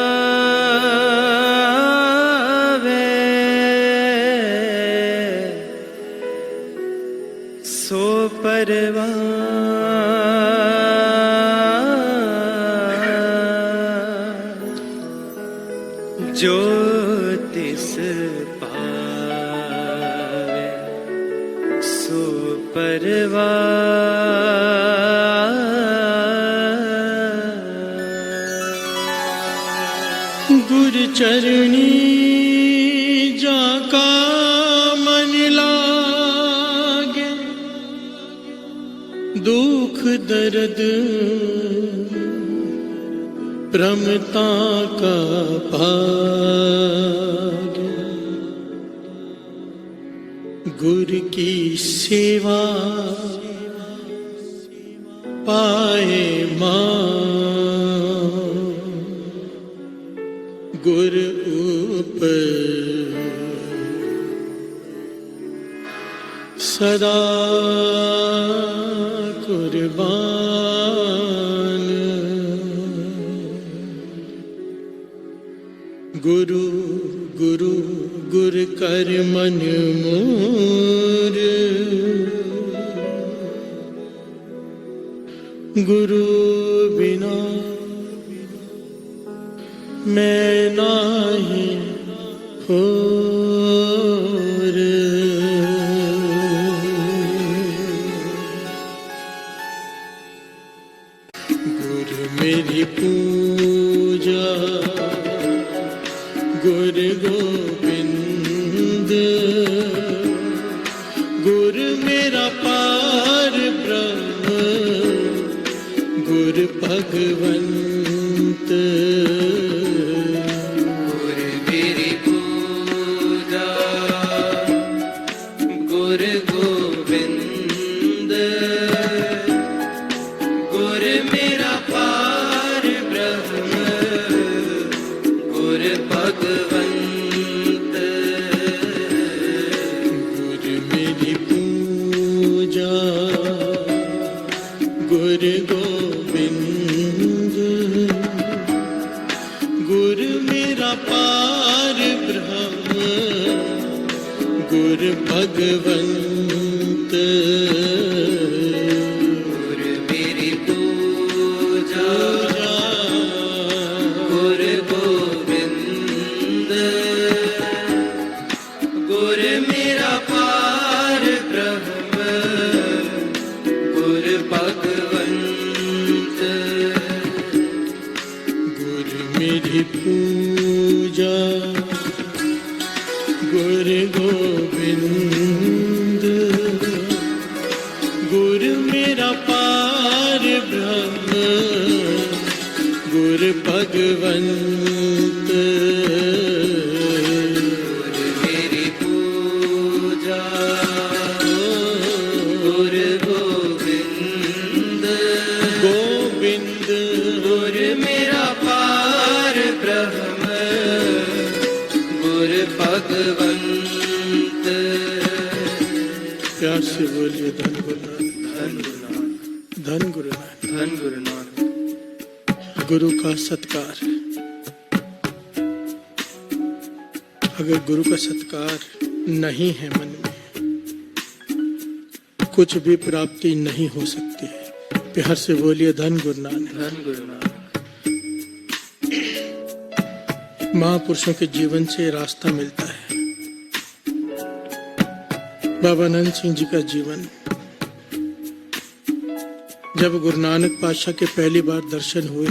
सो परवान। जो तिस पावे सो परवान। गुर चरणी जाका मन लागे, दुख दर्द प्रमता का भाग। गुर की सेवा पाए मान, गुर ऊपर सदा कुर्बान। गुरु गुरु गुर कर मन मोर, गुरु बिना मैं नाही होर। गुरु मेरी पूजा गुरु गोविंद, गुरु मेरा पार ब्रह्म, गुरु भगवंत। गुर मेरा पार ब्रह्म गुर भगवंत गुर मेरी पूजा गुर गोविंद गुर मेरा पार ब्रह्म गुर भगवंत गुर मेरी पूजा गुर गोविंद गुर मेरा पार ब्रह्म गुर भगवंत गुर मेरी पूजा गुर गोविंद गोविंद गुर मेरा पार ब्रह्म गुर भगवंत प्यार से बोलिए धन गुरुनाथ धन गुरुनाथ धन गुरु नानक गुरु का सत्कार। अगर गुरु का सत्कार नहीं है मन में कुछ भी प्राप्ति नहीं हो सकती है। प्यार से बोलिए धन गुरु नानक धन गुरु नानक महापुरुषों के जीवन से रास्ता मिलता है। बाबा नंद सिंह जी का जीवन, जब गुरु नानक पातशाह के पहली बार दर्शन हुए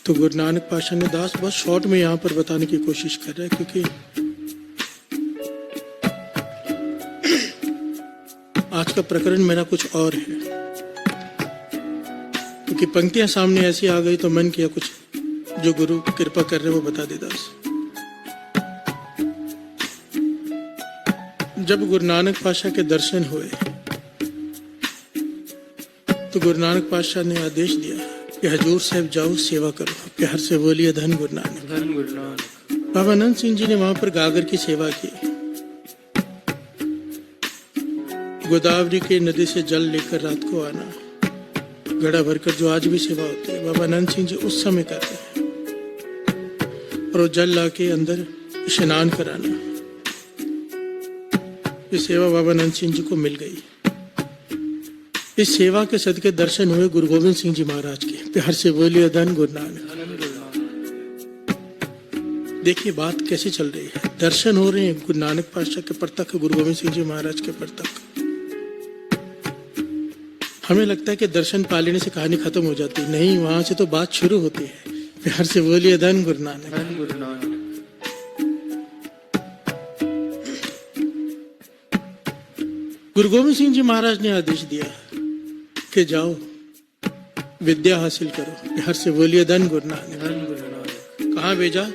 तो गुरु नानक पातशाह ने दास बहुत शॉर्ट में यहाँ पर बताने की कोशिश कर रहे हैं, क्योंकि आज का प्रकरण मेरा कुछ और है। क्योंकि पंक्तियां सामने ऐसी आ गई तो मन किया कुछ जो गुरु कृपा कर रहे वो बता दे दास। जब गुरु नानक पातशाह के दर्शन हुए तो गुरु नानक पातशाह ने आदेश दिया कि हजूर साहब जाओ सेवा करो। प्यार से बोलिए धन गुरु नानक धन गुरु नानक बाबा नंद सिंह जी ने वहां पर गागर की सेवा की। गोदावरी के नदी से जल लेकर रात को आना, घड़ा भरकर, जो आज भी सेवा होती है बाबा नंद सिंह जी उस समय करते हैं। और वो जल लाके अंदर स्नान कराना, ये सेवा बाबा नंद सिंह जी को मिल गई। इस सेवा के सदके दर्शन हुए गुरु गोविंद सिंह जी महाराज के। प्यार से बोलिए धन गुरु नानक। देखिए बात कैसे चल रही है। दर्शन हो रहे हैं गुरु नानक पातशाह के प्रत्यक्ष, गुरु गोविंद सिंह जी महाराज के प्रत्यक्ष। हमें लगता है कि दर्शन पा लेने से कहानी खत्म हो जाती है, नहीं, वहां से तो बात शुरू होती है। प्यार से बोलिए धन गुरु नानक। धन गुरु नानक गुरु गोविंद सिंह जी महाराज ने आदेश दिया कि जाओ विद्या हासिल करो। प्यार से बोलिए धन गुरु नानक। धन गुरु नानक कहाँ भेजा?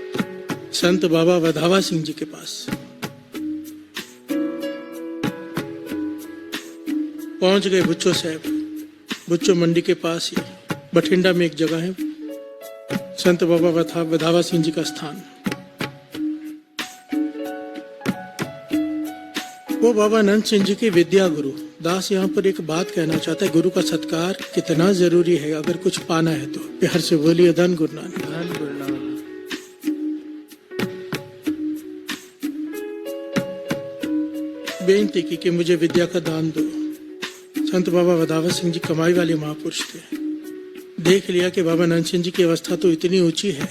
संत बाबा वधावा सिंह जी के पास। पहुंच गए बुच्चो साहब, बुच्चो मंडी के पास ही बठिंडा में एक जगह है, संत बाबा वधावा सिंह जी का स्थान। वो बाबा नंद सिंह जी के विद्या गुरु। दास यहाँ पर एक बात कहना चाहता है, गुरु का सत्कार कितना जरूरी है अगर कुछ पाना है तो। प्यार से बोलिए धन गुरु नानक। धन गुरु नानक बेनती की कि मुझे विद्या का दान दो। संत बाबा वधावा सिंह जी कमाई वाले महापुरुष थे। देख लिया कि बाबा नंद सिंह जी की अवस्था तो इतनी ऊंची है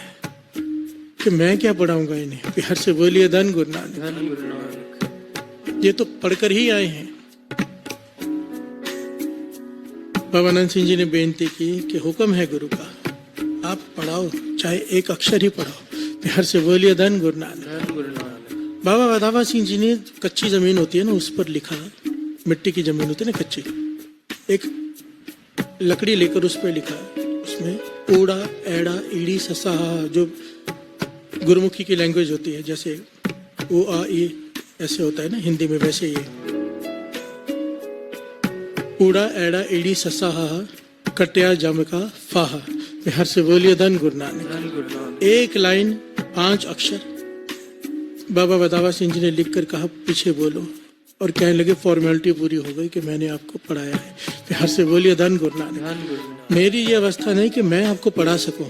कि मैं क्या पढ़ाऊंगा इन्हें। प्यार से बोलिए धन गुरु नानक। धन गुरु नानक ये तो पढ़कर ही आए हैं। बाबा नंद सिंह जी ने बेनती की कि हुक्म है गुरु का, आप पढ़ाओ, चाहे एक अक्षर ही पढ़ाओ। प्यार से बोलिए धन गुरु नानक। धन गुरु नानक बाबा वधावा सिंह जी ने कच्ची जमीन होती है ना, उस पर लिखा, मिट्टी की जमीन होती है ना कच्ची, एक लकड़ी लेकर उस पर लिखा, उसमें ऊड़ा एड़ा ईड़ी ससा, जो गुरुमुखी की लैंग्वेज होती है, जैसे ओ आ ई ऐसे होता है ना हिंदी में, वैसे ये ऊड़ा एड़ा ईड़ी ससा कट्या जम का फाहा। बिहार से बोलिए धन गुरु नानक। धन गुरु नानक एक लाइन 5 अक्षर बाबा वधावा सिंह जी ने लिखकर कहा पीछे बोलो, और कहने लगे फॉर्मेलिटी पूरी हो गई कि मैंने आपको पढ़ाया है। बिहार से बोलिए धन गुरु नानक। धन गुरु नानक मेरी ये अवस्था नहीं कि मैं आपको पढ़ा सकूं,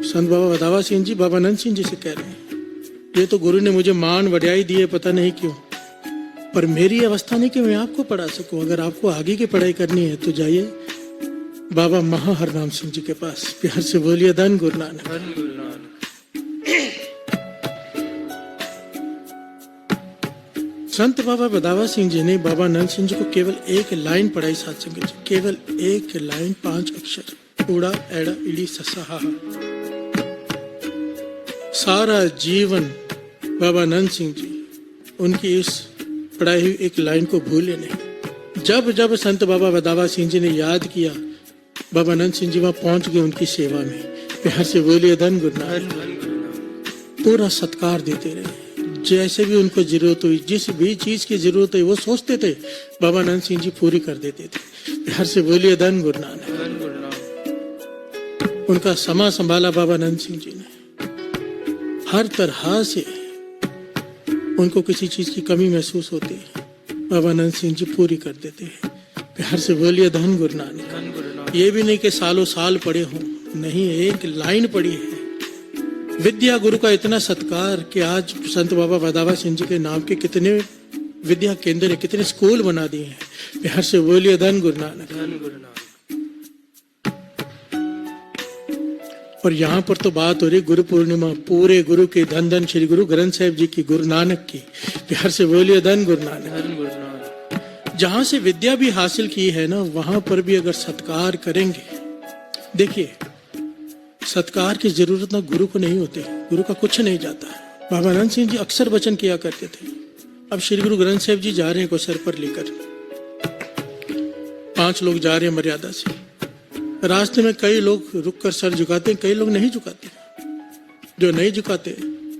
संत बाबा वदावा सिंह जी बाबा नंद सिंह जी से कह रहे हैं, ये तो गुरु ने मुझे मान वड्याई दी है, पता नहीं क्यों, पर मेरी अवस्था नहीं कि मैं आपको पढ़ा सकूं। अगर आपको आगे की पढ़ाई करनी है तो जाइए बाबा महा हरनाम सिंह जी के पास। प्यार से बोलिए धन गुरु नानक। धन गुरु नानक। संत बाबा वदावा सिंह जी ने बाबा नंद सिंह जी को केवल एक लाइन पढ़ाई साथ संगत जी, केवल एक लाइन, 5 अक्षर, ऊड़ा एड़ा इड़ी ससा हा। सारा जीवन बाबा नंद सिंह जी उनकी इस पढ़ाई हुई एक लाइन को भूले नहीं। जब जब संत बाबा वदावा सिंह जी ने याद किया, बाबा नंद सिंह जी वहां पहुंच गए उनकी सेवा में। प्यार से बोलिए धन गुरु नानक। पूरा सत्कार देते रहे, जैसे भी उनको जरूरत हुई, जिस भी चीज की जरूरत हुई वो सोचते थे, बाबा नंद सिंह जी पूरी कर देते थे। प्यार से बोलिए धन गुरु नानक। धन गुरु नानक। उनका समा संभाला बाबा नंद सिंह जी ने। हर तरह से उनको किसी चीज की कमी महसूस होती, बाबा नंद सिंह जी पूरी कर देते हैं। प्यार से बोलिए धन गुरु नानक। धन गुरु नानक। ये भी नहीं कि सालों साल पढ़े हों, नहीं, एक लाइन पढ़ी है। विद्या गुरु का इतना सत्कार कि आज संत बाबा वदावा सिंह जी के नाम के कितने विद्या केंद्र है, कितने स्कूल बना दिए हैं। प्यार से बोलिए धन गुरु नानक। धन गुरु नानक। और यहाँ पर तो बात हो रही गुरु पूर्णिमा, पूरे गुरु के धन धन श्री गुरु ग्रंथ साहिब जी की, गुरु नानक की। प्यार से बोलिए धन गुरु नानक। धन गुरु नानक। जहां से विद्या भी हासिल की है ना, वहां पर भी अगर सत्कार करेंगे, देखिए सत्कार की जरूरत ना गुरु को नहीं होती, गुरु का कुछ नहीं जाता। बाबा नंद सिंह जी अक्सर वचन किया करते थे। अब श्री गुरु ग्रंथ साहिब जी जा रहे हैं को सर पर लेकर, 5 लोग जा रहे हैं मर्यादा से। रास्ते में कई लोग रुककर सर झुकाते हैं, कई लोग नहीं झुकाते। जो नहीं झुकाते,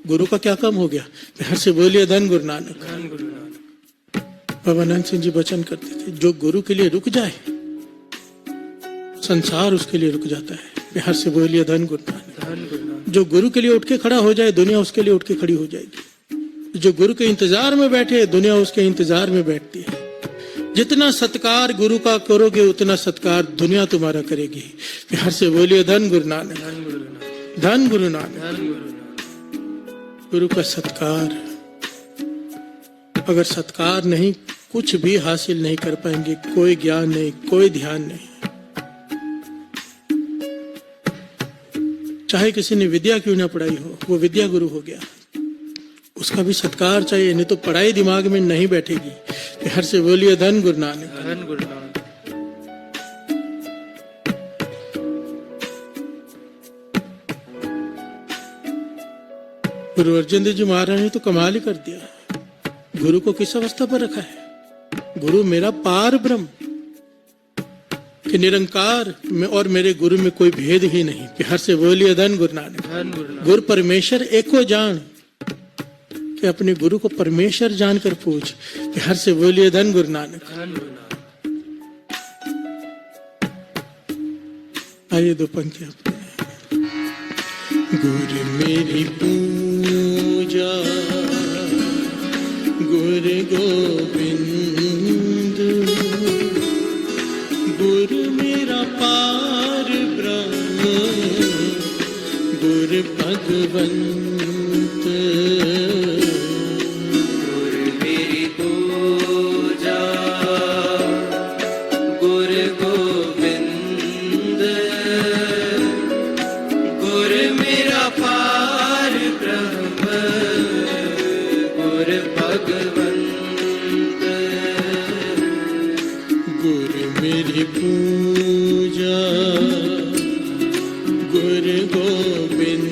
गुरु का क्या काम हो गया? प्यार से बोलिए धन गुरु नानक। धन गुरु नानक। बाबा नंद सिंह जी वचन करते थे, जो गुरु के लिए रुक जाए, संसार उसके लिए रुक जाता है। प्यार से बोलिए धन गुरु नानक। धन गुरु नानक। जो गुरु के लिए उठ के खड़ा हो जाए, दुनिया उसके लिए उठ के खड़ी हो जाएगी। जो गुरु के इंतजार में बैठे, दुनिया उसके इंतजार में बैठती है। जितना सत्कार गुरु का करोगे, उतना सत्कार दुनिया तुम्हारा करेगी। प्यार से बोलिए धन गुरु नानक। धन गुरु नानक। धन गुरु नानक। धन गुरु नानक। गुरु का सत्कार, अगर सत्कार नहीं, कुछ भी हासिल नहीं कर पाएंगे। कोई ज्ञान नहीं, कोई ध्यान नहीं। चाहे किसी ने विद्या क्यों ना पढ़ाई हो, वो विद्या गुरु हो गया, उसका भी सत्कार चाहिए, नहीं तो पढ़ाई दिमाग में नहीं बैठेगी। प्यार से बोलिए धन गुरु नानक। धन गुरु नानक। गुरु अर्जन देव जी महाराज ने तो कमाल ही कर दिया। गुरु को किस अवस्था पर रखा है? गुरु मेरा पार ब्रह्म, कि निरंकार में और मेरे गुरु में कोई भेद ही नहीं। प्यार से बोलिए धन गुरु नानक। धन गुरु नानक। गुरु परमेश्वर एको जान, कि अपने गुरु को परमेश्वर जानकर पूछ। प्यार से बोलिए धन गुरु नानक। धन गुरु नानक। आइए 2 पंक्तियां अपने। गुरु मेरी पूजा, गुरु गोविंद, गुरु मेरा पार ब्रह्म, गुरु भगवंत। गुरु मेरी पूजा, गुरु गोविंद, गुरु मेरा पार ब्रह्म, गुरु भगवंत। गुरु मेरी पूजा, गुरु गोविंद,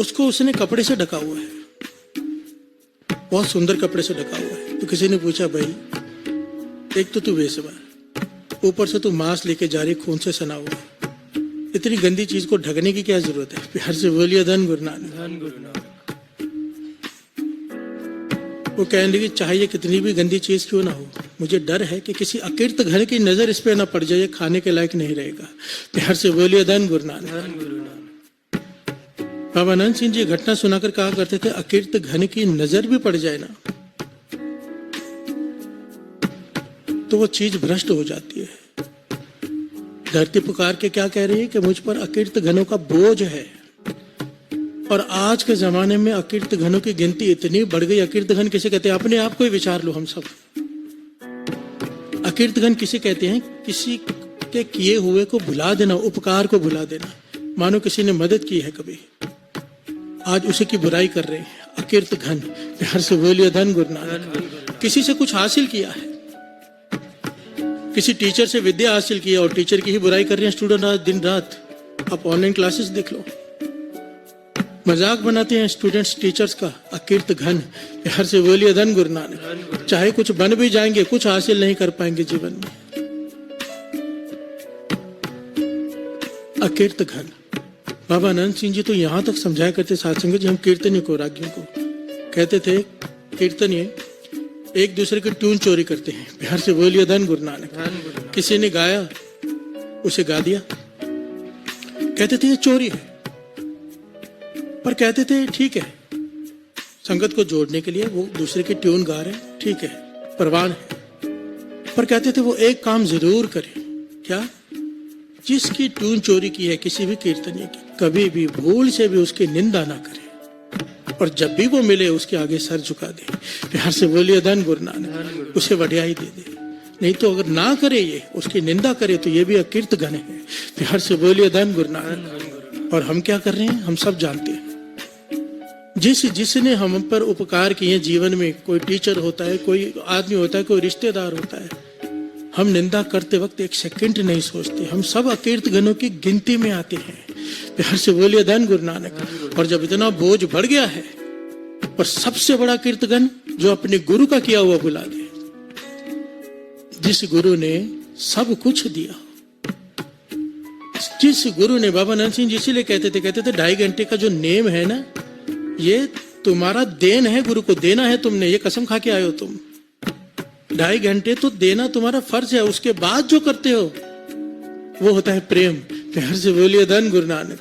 उसको उसने कपड़े से ढका हुआ है, बहुत सुंदर कपड़े से ढका हुआ है। तो किसी ने पूछा, भाई एक तो तू बेसवा है, ऊपर से तू मांस लेके जा रही, खून से सना हुआ है, इतनी गंदी चीज को ढकने की क्या जरूरत है? प्यार से बोलिए धन गुरु नानक। धन गुरु नानक। वो कहने लगी, चाहे कितनी भी गंदी चीज क्यों ना हो, मुझे डर है कि किसी अकीर्त घर की नजर इस पे ना पड़ जाए, खाने के लायक नहीं रहेगा। प्यार से बोलिए धन गुरु नानक। धन गुरु नानक। बाबा नंद सिंह जी घटना सुनाकर कहा करते थे, अकीर्त घन की नजर भी पड़ जाए ना तो वो चीज भ्रष्ट हो जाती है। धरती पुकार के क्या कह रही है कि मुझ पर अकीर्त घनों का बोझ है। और आज के जमाने में अकीर्त घनों की गिनती इतनी बढ़ गई। अकीर्त घन किसे कहते हैं? अपने आप को ही विचार लो हम सब। अकीर्त घन किसे कहते हैं? किसी के किए हुए को भुला देना, उपकार को भुला देना। मानो किसी ने मदद की है कभी, आज उसी की बुराई कर रहे हैं, अकीर्त घन। प्यार से बोलिए धन गुरु नानक। किसी से कुछ हासिल किया है, किसी टीचर से विद्या हासिल की है और टीचर की ही बुराई कर रहे हैं स्टूडेंट आज दिन रात। आप ऑनलाइन क्लासेस देख लो, मजाक बनाते हैं स्टूडेंट्स टीचर्स का, अकीर्त घन। प्यार से बोलिए धन गुरु नानक। चाहे कुछ बन भी जाएंगे, कुछ हासिल नहीं कर पाएंगे जीवन में। अकीर्त घन। बाबा नंद सिंह जी तो यहां तक समझाया करते साथ संगत जी, हम कीर्तनियों को, रागियों को कहते थे, कीर्तनीय एक दूसरे की ट्यून चोरी करते हैं। प्यार से बोलिए धन गुरु नानक। किसी ने गाया, उसे गा दिया, कहते थे ये चोरी है, पर कहते थे ठीक है, संगत को जोड़ने के लिए वो दूसरे की ट्यून गा रहे हैं, ठीक है, परवान है। पर कहते थे वो एक काम जरूर करें, क्या? जिसकी ट्यून चोरी की है किसी भी कीर्तनीय की, कभी भी भूल से भी उसकी निंदा ना करे, और जब भी वो मिले उसके आगे सर झुका दे। प्यार से बोलिए धन गुरु नानक। उसे बढ़ियाई दे दे। नहीं तो अगर ना करे, ये उसकी निंदा करे, तो ये भी अकीर्त घन है। प्यार से बोलिए धन गुरु नानक। और हम क्या कर रहे हैं हम सब जानते हैं। जिसने हम पर उपकार किए जीवन में, कोई टीचर होता है, कोई आदमी होता है, कोई रिश्तेदार होता है, हम निंदा करते वक्त एक सेकंड नहीं सोचते। हम सब अकीर्त घनों की गिनती में आते हैं। प्यार से बोलिए धन गुरु नानक। और जब इतना बोझ बढ़ गया है, और सबसे बड़ा कीर्तगन जो अपने गुरु का किया हुआ भुला दे, जिस गुरु ने सब कुछ दिया, जिस गुरु ने, बाबा नंद सिंह जी इसीलिए कहते थे 2.5 घंटे का जो नेम है ना, ये तुम्हारा देन है, गुरु को देना है तुमने, ये कसम खा के आए हो तुम। 2.5 घंटे तो देना तुम्हारा फर्ज है, उसके बाद जो करते हो वो होता है प्रेम। प्यार से बोलिए धन गुरु नानक।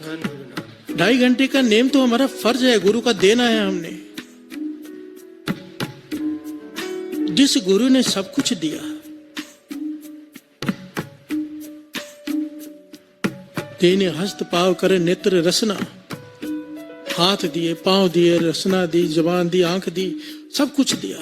2.5 घंटे का नेम तो हमारा फर्ज है, गुरु का देना है हमने। जिस गुरु ने सब कुछ दिया, देने हस्त पाव करे नेत्र रसना, हाथ दिए, पांव दिए, रसना दी, जबान दी, आंख दी, सब कुछ दिया,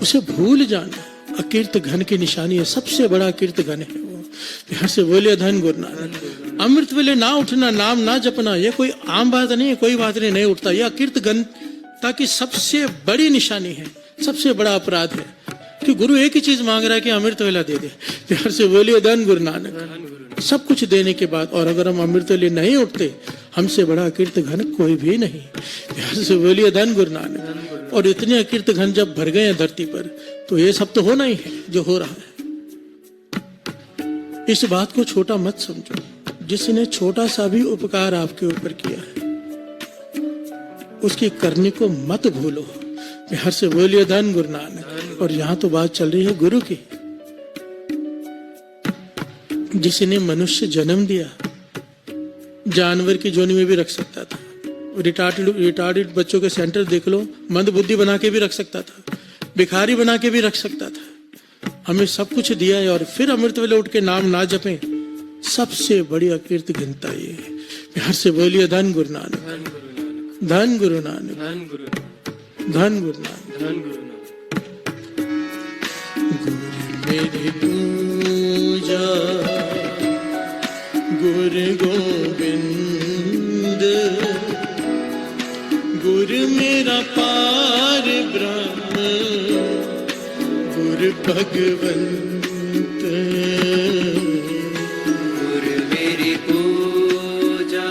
उसे भूल जाना अकीर्त घन की निशानी है। सबसे बड़ा अकीर्त घन है वो। प्यार से बोलिए धन गुरु नानक। अमृत वेले ना उठना, नाम ना जपना, ये कोई आम बात नहीं है, कोई बात नहीं उठता। ये अकीर्त घन ताकि सबसे बड़ी निशानी है, सबसे बड़ा अपराध है कि गुरु एक ही चीज मांग रहा है कि अमृत वेला दे दे। प्यार से बोलिए धन गुरु नानक। सब कुछ देने के बाद और अगर हम अमृत वेले नहीं उठते, हमसे बड़ा अकीर्त घन कोई भी नहीं। प्यार से बोलिए धन गुरु नानक। और इतने अकीर्त घन जब भर गए हैं धरती पर, तो ये सब तो होना ही है जो हो रहा है। इस बात को छोटा मत समझो। जिसने छोटा सा भी उपकार आपके ऊपर किया है, उसकी करने को मत भूलो। प्यार से बोलिए धन गुरु नानक। और यहाँ तो बात चल रही है गुरु की। जिसने मनुष्य जन्म दिया, जानवर की जोनी में भी रख सकता था। रिटार्डेड बच्चों के सेंटर देख लो, मंद बुद्धि बना के भी रख सकता था, भिखारी बना के भी रख सकता था। हमें सब कुछ दिया है और फिर अमृत वेले उठ के नाम ना जपें, सबसे बड़ी अकीर्त गिनता ये है। प्यार से बोलिए धन गुरु नानक। धन गुरु नानक। धन गुरु नानक। धन गुरु नानक। गुरु मेरी पूजा गुरु गोविंद, गुरु मेरा पार ब्रह्म, गुरु भगवंत। गुरु मेरी पूजा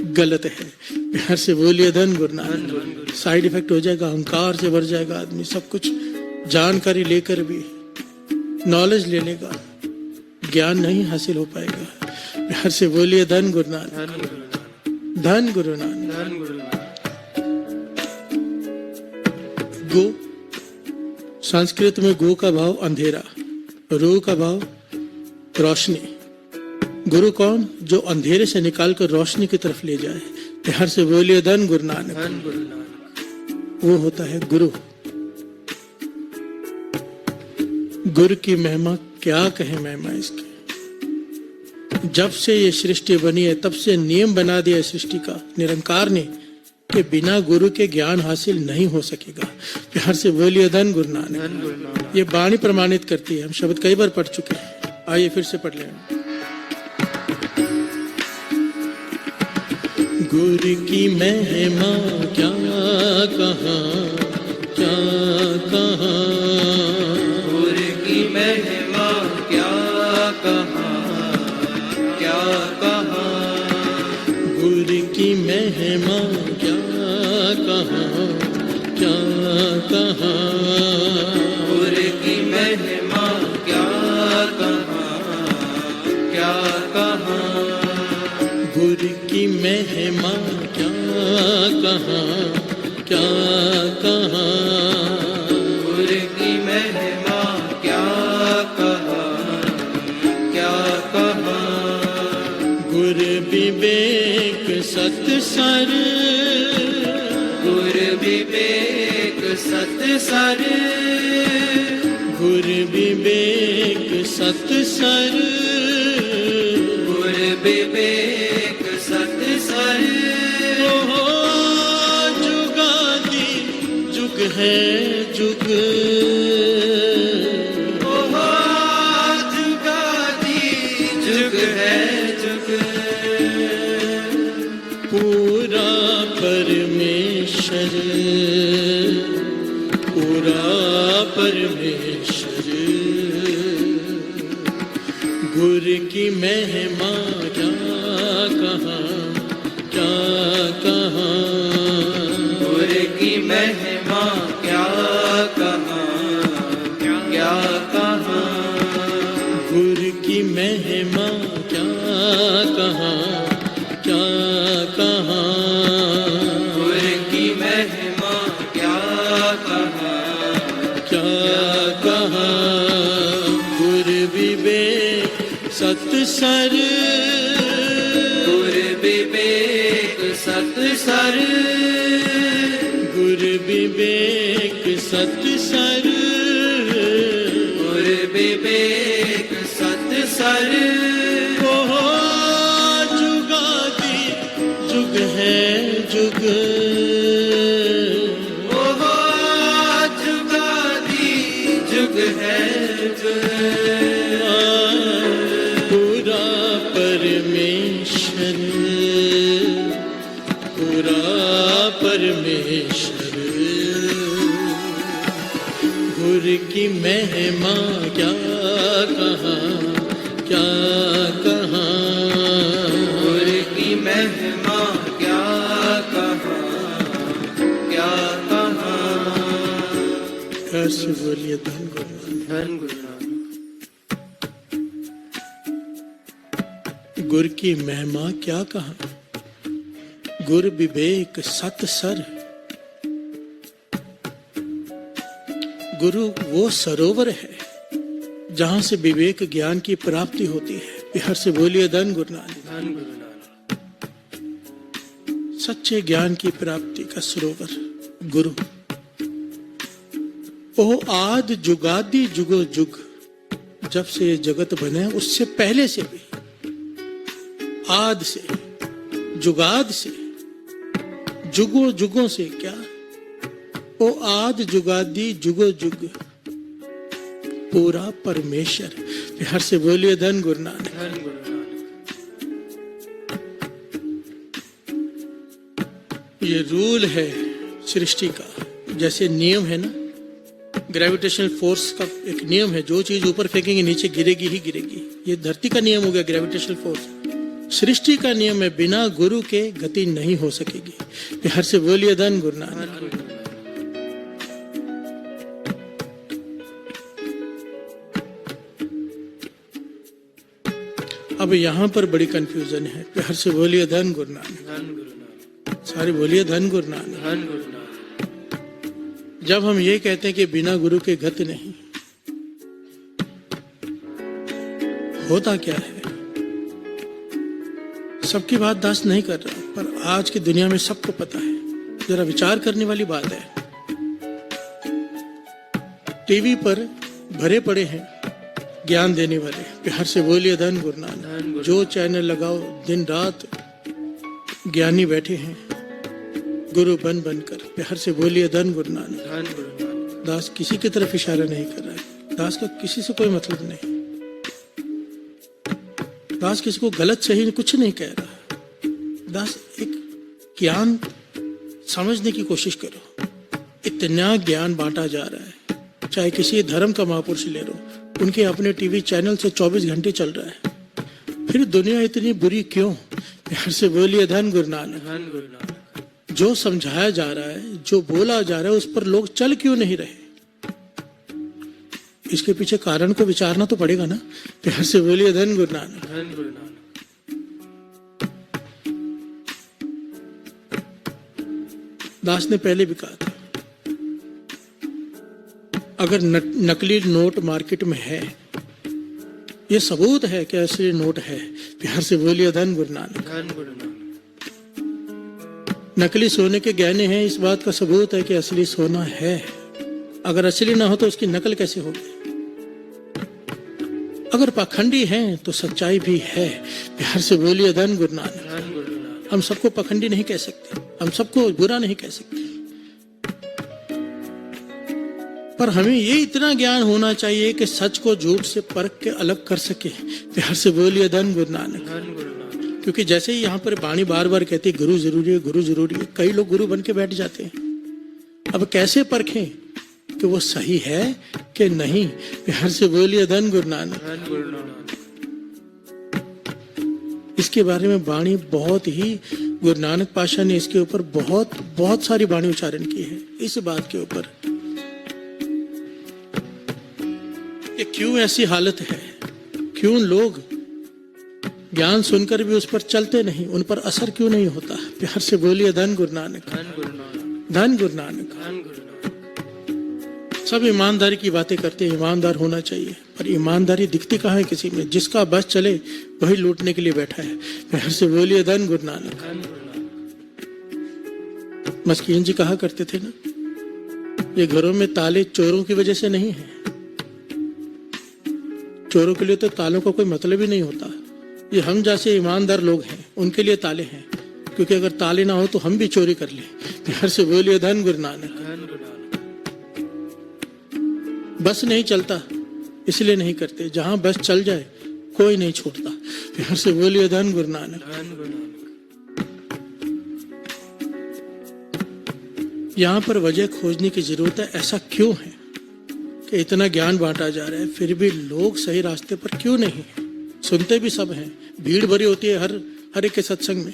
गलत है। प्यार से बोलिए धन गुरु नानक। साइड इफेक्ट हो जाएगा, अहंकार से भर जाएगा आदमी, सब कुछ जानकारी लेकर भी नॉलेज ले लेगा, ज्ञान नहीं हासिल हो पाएगा। प्यार से बोलिए धन गुरु नानक, धन गुरु नानक। गो, संस्कृत में गो का भाव अंधेरा, रू का भाव रोशनी। गुरु कौन? जो अंधेरे से निकालकर रोशनी की तरफ ले जाए। प्यार से बोलिए धन गुरु नानक। वो होता है गुरु। गुरु की महिमा क्या कहे, महिमा इसकी। जब से ये सृष्टि बनी है तब से नियम बना दिया है सृष्टि का निरंकार ने कि बिना गुरु के ज्ञान हासिल नहीं हो सकेगा। प्यार से बोलिए धन गुरु नानक। ये वाणी प्रमाणित करती है, हम शब्द कई बार पढ़ चुके हैं, आइए फिर से पढ़ लें। गुरु की महिमा क्या कहाँ, क्या कहाँ, गुरु की महिमा क्या कहाँ, क्या कहाँ, गुरु की महिमा क्या कहाँ, क्या कहाँ, गुरु की महिमा क्या कहाँ, क्या कहाँ, गुरु की महिमा क्या कहाँ, क्या कहाँ, गुरु की महिमा क्या कहाँ, क्या कहाँ, गुरु विवेक सत्सर, गुरु विवेक सत्सर, गुरु विवेक सत्सर, गुरु विवेक सत्सर, ओहो जुगादि जुग है जुग, ओहो जुगादि जुग है जुग, पूरा परमेश्वर, पूरा परमेश्वर। गुरु की महिमा क्या कहाँ, क्या कहाँ, गुरु की महिमा क्या कहाँ, क्या कहाँ, गुरु की महिमा क्या कहाँ, क्या कहाँ, गुरु की महिमा क्या कहाँ, क्या कहाँ, गुरु विवेक सत्सर, गुरु विवेक सत्सर, गुरु विवेक सत्सर, गुरु विवेक सत्सर, ओहो जुगादि जुग है जुग, ओहो जुगादि जुग है जुग, पूरा परमेश्वर, पूरा परमेश्वर। गुरु की महिमा क्या कहाँ, क्या कहाँ, गुरु की महिमा क्या कहाँ, क्या कहाँ, कैसे बोलिए धन गुरु। धन गुरु नानक। गुरु की महिमा क्या कहाँ, गुरु विवेक सत्सर। गुरु वो सरोवर है जहां से विवेक ज्ञान की प्राप्ति होती है। प्यार से बोलिए धन गुरु नानक। धन गुरु नानक। सच्चे ज्ञान की प्राप्ति का सरोवर गुरु। ओ आद जुगादि जुगो जुग, जब से ये जगत बने उससे पहले से भी, आद से, जुगाद से, जुगो जुगों से, क्या ओ आद जुगादी जुगो जुग, पूरा परमेश्वर। प्यार से बोलिए धन गुरु नानक। धन गुरु नानक। ये रूल है सृष्टि का, जैसे नियम है ना, ग्रेविटेशनल फोर्स का एक नियम है, जो चीज ऊपर फेंकेंगे नीचे गिरेगी ही गिरेगी। ये धरती का नियम हो गया ग्रेविटेशनल फोर्स, सृष्टि का नियम है, बिना गुरु के गति नहीं हो सकेगी। बिहार से बोलिए धन गुरु नानक। अब यहाँ पर बड़ी कंफ्यूजन है। बिहार से बोलिए धन गुरु नानक। धन गुरु नानक। सारे बोलिए धन गुरु नानक। धन गुरु नानक। जब हम ये कहते हैं कि बिना गुरु के गति नहीं, होता क्या है? सबकी बात दास नहीं कर रहा, पर आज की दुनिया में सबको पता है। जरा विचार करने वाली बात है। टीवी पर भरे पड़े हैं ज्ञान देने वाले। बिहार से बोलिए धन गुरु नानक। जो चैनल लगाओ, दिन रात ज्ञानी बैठे हैं गुरु बन बनकर। बिहार से बोलिए धन गुरु नानक। धन गुरु नानक। दास किसी की तरफ इशारा नहीं कर रहा है। दास का किसी से कोई मतलब नहीं। दास किसी को गलत सही कुछ नहीं कह रहा। दास एक ज्ञान समझने की कोशिश करो। इतना ज्ञान बांटा जा रहा है, चाहे किसी धर्म का महापुरुष ले लो, उनके अपने टीवी चैनल से 24 घंटे चल रहा है। फिर दुनिया इतनी बुरी क्यों? बिहार से बोलिए धन गुरु नानक। धन गुरु नानक। जो समझाया जा रहा है, जो बोला जा रहा है, उस पर लोग चल क्यों नहीं रहे? इसके पीछे कारण को विचारना तो पड़ेगा ना। बिहार से बोलिए धन गुरु नानक। धन गुरु नानक। दास ने पहले भी कहा था, अगर नकली नोट मार्केट में है, ये सबूत है कि असली नोट है। बिहार से बोलिए धन गुरु नानक। धन गुरु नानक। नकली सोने के गहने हैं, इस बात का सबूत है कि असली सोना है। अगर असली ना हो तो उसकी नकल कैसे होगी? अगर पाखंडी हैं तो सच्चाई भी है। बिहार से बोलिए धन गुरु नानक। धन गुरु नानक। हम सबको पाखंडी नहीं कह सकते, हम सबको बुरा नहीं कह सकते, पर हमें ये इतना ज्ञान होना चाहिए कि सच को झूठ से परख के अलग कर सके। बिहार से बोलिए धन गुरु नानक। धन गुरु नानक। क्योंकि जैसे ही यहाँ पर वाणी बार बार कहती है गुरु जरूरी है, गुरु जरूरी है, कई लोग गुरु बन के बैठ जाते हैं। अब कैसे परखें कि वो सही है कि नहीं? बिहार से बोलिए धन गुरु नानक। धन गुरु नानक। इसके बारे में वाणी बहुत ही, गुरु नानक पातशाह ने इसके ऊपर बहुत सारी वाणी उच्चारण की है इस बात के ऊपर कि क्यों ऐसी हालत है, क्यों लोग ज्ञान सुनकर भी उस पर चलते नहीं, उन पर असर क्यों नहीं होता। प्यार से बोलिए धन गुरु नानक। धन गुरु नानक। धन गुरु नानक। धन गुरु नानक। सब ईमानदारी की बातें करते हैं, ईमानदार होना चाहिए, पर ईमानदारी दिखती कहाँ है किसी में? जिसका बस चले वही लूटने के लिए बैठा है। प्यार से बोलिए धन गुरु नानक। धन गुरु नानक। मस्कीन जी कहा करते थे ना, ये घरों में ताले चोरों की वजह से नहीं है। चोरों के लिए तो तालों का कोई मतलब ही नहीं होता। ये हम जैसे ईमानदार लोग हैं उनके लिए ताले हैं, क्योंकि अगर ताले ना हो तो हम भी चोरी कर ले। प्यार से बोलिए धन गुरु नानक। धन गुरु नानक। बस नहीं चलता इसलिए नहीं करते, जहां बस चल जाए कोई नहीं छोड़ता। प्यार से बोलिए धन गुरु नानक। धन गुरु नानक। यहाँ पर वजह खोजने की जरूरत है। ऐसा क्यों है कि इतना ज्ञान बांटा जा रहा है, फिर भी लोग सही रास्ते पर क्यों नहीं? सुनते भी सब हैं, भीड़ भरी होती है हर एक के सत्संग में,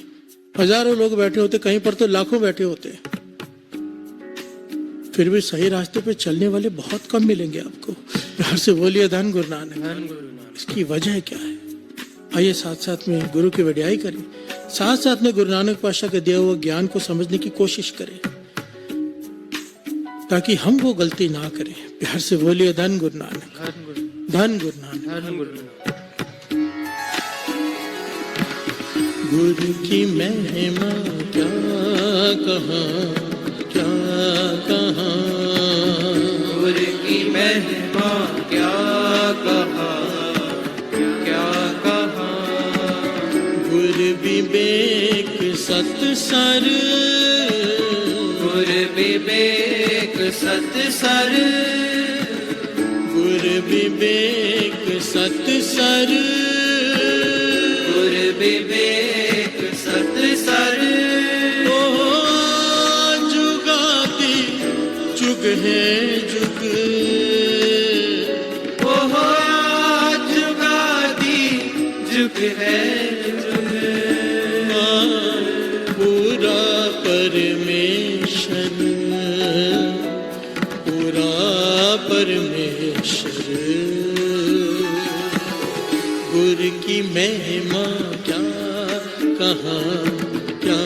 हजारों लोग बैठे होते, कहीं पर तो लाखों बैठे होते हैं, फिर भी सही रास्ते पे चलने वाले बहुत कम मिलेंगे आपको। प्यार से बोलिए धन गुरु नानक। धन गुरु नानक। इसकी वजह क्या है? आइए साथ साथ में गुरु की वडियाई करें, साथ साथ में गुरु नानक पातशाह के दिया हुआ ज्ञान को समझने की कोशिश करें, ताकि हम वो गलती ना करें। प्यार से बोलिए धन गुरु नानक। धन गुरु नानक। धन गुरु नानक। धन गुरु नानक। गुरु की महिमा क्या कहाँ, क्या कहाँ, गुरु की महिमा क्या कहा, क्या कहा। गुरु विवेक सत्सर, गुरु विवेक सत्सर, गुरु विवेक सत्सर, गुरु विवेक सत्सर। ओ जुगाती जुग है जुग, ओहो जुगादी जुग है जुग। परमेश्वर पूरा परमेश्वर गुरु की महिमा क्या कहाँ क्या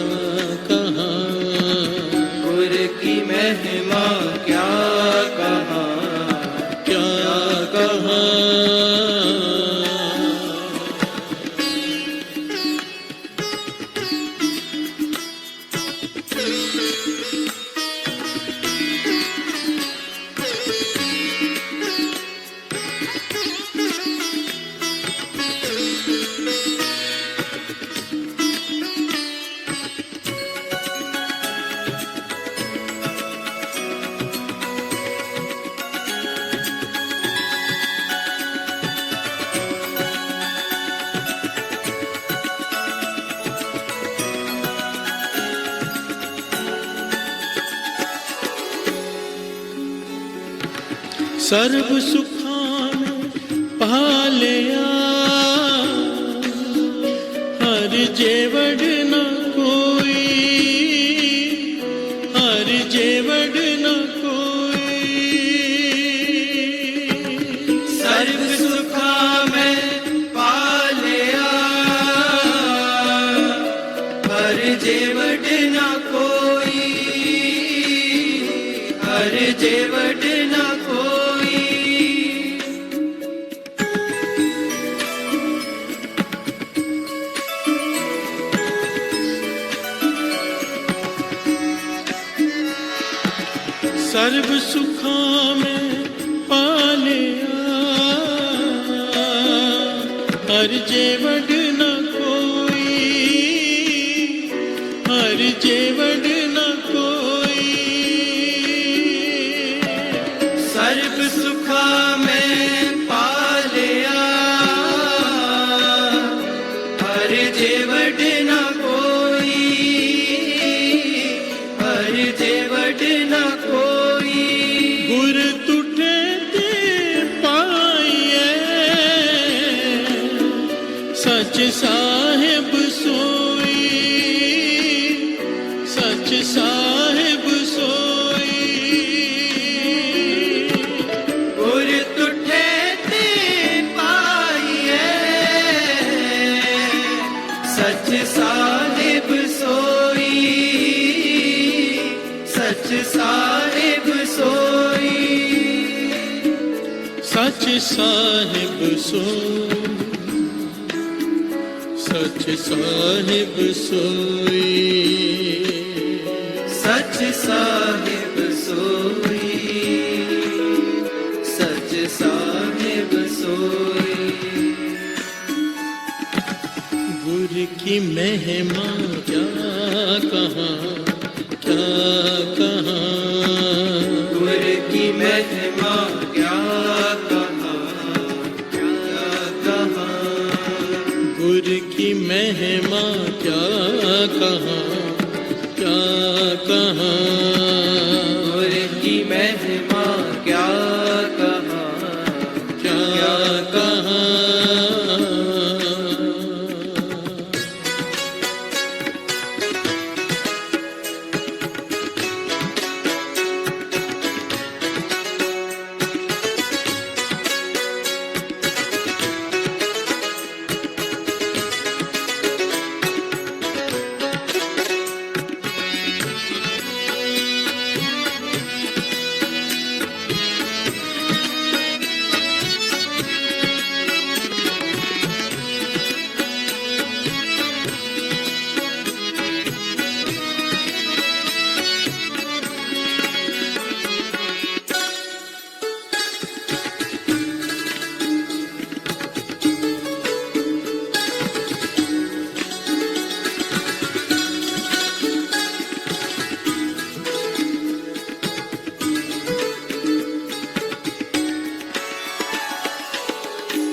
कहाँ गुरु की महिमा क्या कहा क्या कहाँ सर्व सुखान पालिया हर जेवड़ न कोई हर जेवड़ न कोई सर्व सुखा में पालिया हर जेवट न कोई हर जेवट न कोई सर्व सुखा में पालिया हर जेवड़ न कोई हर जेवड़ न कोई सर्व सुखा में पालिया हर जेवट न कोई हर जेवट न कोई गुर तुठे ते पाइए सच साहिब सोई सच साहिब सोई गुर तुठे ते पाइए सच साहिब सोई सच साहिब सोई सच साहिब सोई सच साहिब सोई सच साहिब सोई सच साहिब सोई गुर की महिमा क्या कहाँ क्या कहाँ गुर की महिमा क्या कहा क्या कहा गुर की महिमा क्या कहाँ क्या कहाँ गुर की महिमा क्या कहा क्या कहाँ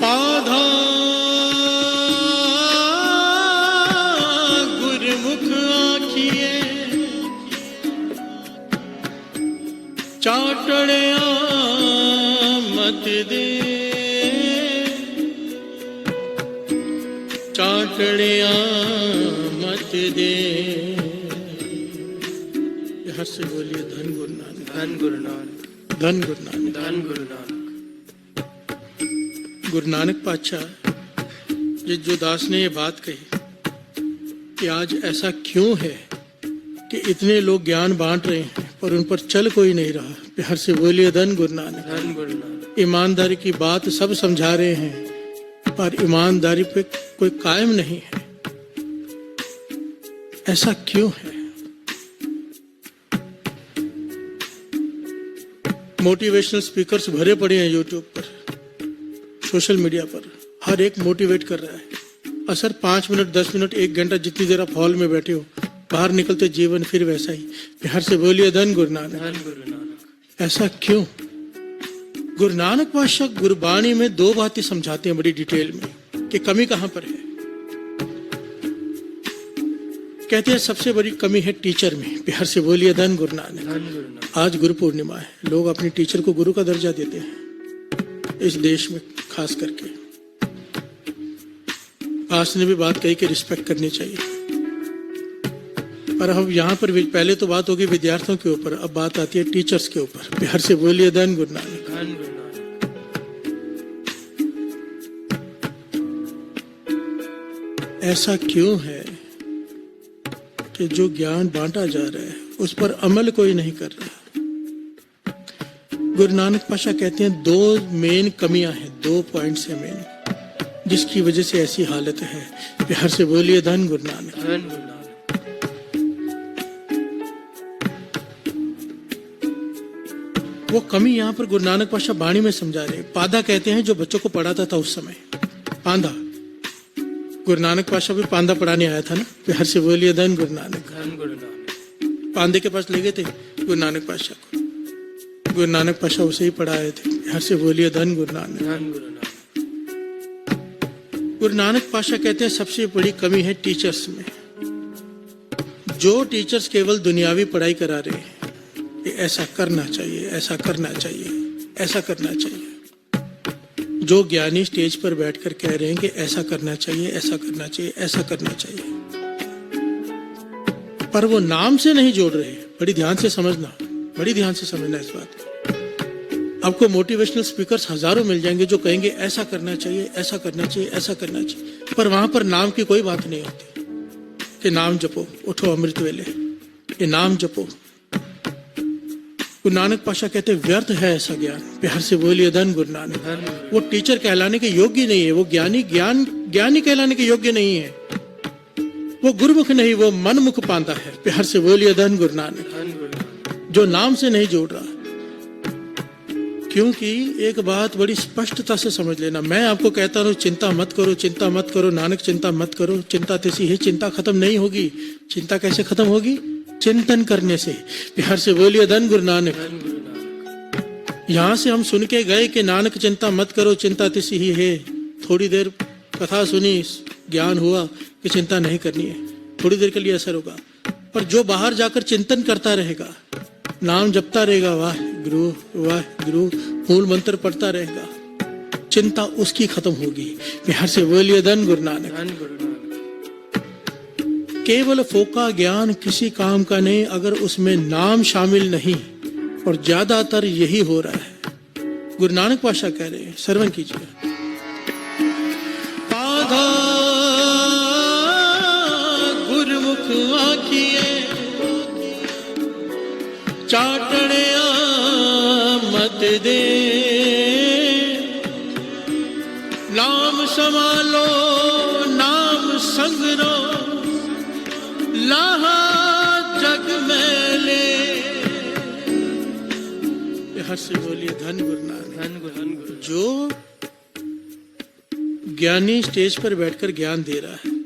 पाधा गुरमुख आखिए चाटड़िया मत दे चाटड़िया मत दे बिहार से बोलिए धन गुरु नानक, धन गुरु नानक, धन गुरु नानक। धन गुरु नानक। गुरु नानक पातशाह जो दास ने ये बात कही कि आज ऐसा क्यों है कि इतने लोग ज्ञान बांट रहे हैं पर उन पर चल कोई नहीं रहा। बिहार से बोलिए धन गुरु नानक, धन गुरु नानक। ईमानदारी की बात सब समझा रहे हैं पर ईमानदारी पे कोई कायम नहीं है। ऐसा क्यों है? मोटिवेशनल स्पीकर्स भरे पड़े हैं यूट्यूब पर, सोशल मीडिया पर, हर एक मोटिवेट कर रहा है। असर 5 मिनट 10 मिनट 1 घंटा जितनी देर आप हॉल में बैठे हो, बाहर निकलते जीवन फिर वैसा ही। बिहार से बोलिए धन गुरु नानक, धन गुरु नानक। ऐसा क्यों? गुरु नानक पातशाह गुरबाणी में 2 बातें समझाते हैं बड़ी डिटेल में कि कमी कहां पर है। कहते हैं सबसे बड़ी कमी है टीचर में। बिहार से बोलिए धन गुरु नानक, धन गुरु नानक। आज गुरु पूर्णिमा है, लोग अपने टीचर को गुरु का दर्जा देते हैं इस देश में खास करके। पास ने भी बात कही कि रिस्पेक्ट करनी चाहिए, पर अब यहाँ पर पहले तो बात होगी विद्यार्थियों के ऊपर, अब बात आती है टीचर्स के ऊपर। बिहार से बोलिए धन गुरु नानक, धन गुरु नानक। ऐसा क्यों है कि जो ज्ञान बांटा जा रहा है उस पर अमल कोई नहीं कर रहा? गुरु नानक पातशाह कहते हैं 2 मेन कमियां हैं, 2 पॉइंट्स हैं मेन, जिसकी वजह से ऐसी हालत है। बिहार से बोलिए धन गुरु नानक, धन गुरु नानक। वो कमी यहाँ पर गुरु नानक पातशाह बाणी में समझा रहे हैं। पादा कहते हैं जो बच्चों को पढ़ाता था उस समय, पांदा। गुरु नानक पातशाह भी पांदा पढ़ाने आया था ना। बिहार से बोलिए धन गुरु नानक, धन गुरु नानक। पांदे के पास ले गए थे गुरु नानक पातशाह को, गुरु नानक पातशाह उसे ही पढ़ाए थे। बिहार से बोलिए धन गुरु नानक, धन गुरु नानक। गुरु नानक पातशाह कहते हैं सबसे बड़ी कमी है टीचर्स में। जो टीचर्स केवल दुनियावी पढ़ाई करा रहे हैं कि ऐसा करना चाहिए, ऐसा करना चाहिए, ऐसा करना चाहिए। जो ज्ञानी स्टेज पर बैठकर कह रहे हैं कि ऐसा करना चाहिए, ऐसा करना चाहिए, ऐसा करना चाहिए, पर वो नाम से नहीं जोड़ रहे। बड़ी ध्यान से समझना, बड़ी ध्यान से समझना इस बात को। आपको मोटिवेशनल स्पीकर्स हजारों मिल जाएंगे जो कहेंगे ऐसा करना चाहिए, ऐसा करना चाहिए, ऐसा करना चाहिए, पर वहां पर नाम की कोई बात नहीं होती कि नाम जपो, उठो अमृत वेले, ये नाम जपो। गुरु नानक पातशाह कहते व्यर्थ है ऐसा ज्ञान। बिहार से बोलिए धन गुरु नानक। वो टीचर कहलाने के योग्य नहीं है, वो ज्ञानी कहलाने के योग्य नहीं है, वो गुरुमुख नहीं, वो मनमुख पांदा है। बिहार से बोलिए धन गुरु नानक, धन गुरु नानक। जो नाम से नहीं जोड़ रहा। क्योंकि एक बात बड़ी स्पष्टता से समझ लेना, मैं आपको कहता हूं चिंता मत करो, चिंता मत करो, नानक चिंता मत करो, चिंता तैसी है, चिंता खत्म नहीं होगी। चिंता कैसे खत्म होगी? चिंतन करने से। बिहार से बोलिए धन गुरु नानक। धन गुरु नानक। यहां से हम सुन के गए कि नानक चिंता मत करो, चिंता तैसी ही है, थोड़ी देर कथा सुनी, ज्ञान हुआ कि चिंता नहीं करनी है, थोड़ी देर के लिए असर होगा, पर जो बाहर जाकर चिंतन करता रहेगा, नाम जपता रहेगा, वाह गुरु वाह गुरु, मूल मंत्र पढ़ता रहेगा, चिंता उसकी खत्म होगी। बिहार से बोलिए धन गुरु नानक। धन गुरु नानक। केवल फोका ज्ञान किसी काम का नहीं अगर उसमें नाम शामिल नहीं, और ज्यादातर यही हो रहा है। गुरु नानक पातशाह कह रहे हैं, श्रवण कीजिए। पाधा गुरमुख आखिए, चाटणिया मत दे, नाम संभालो नाम संग रो, लाहा जग में ले। बिहार से बोलिए धन गुरु नानक। धन गुरु नानक। जो ज्ञानी स्टेज पर बैठकर ज्ञान दे रहा है,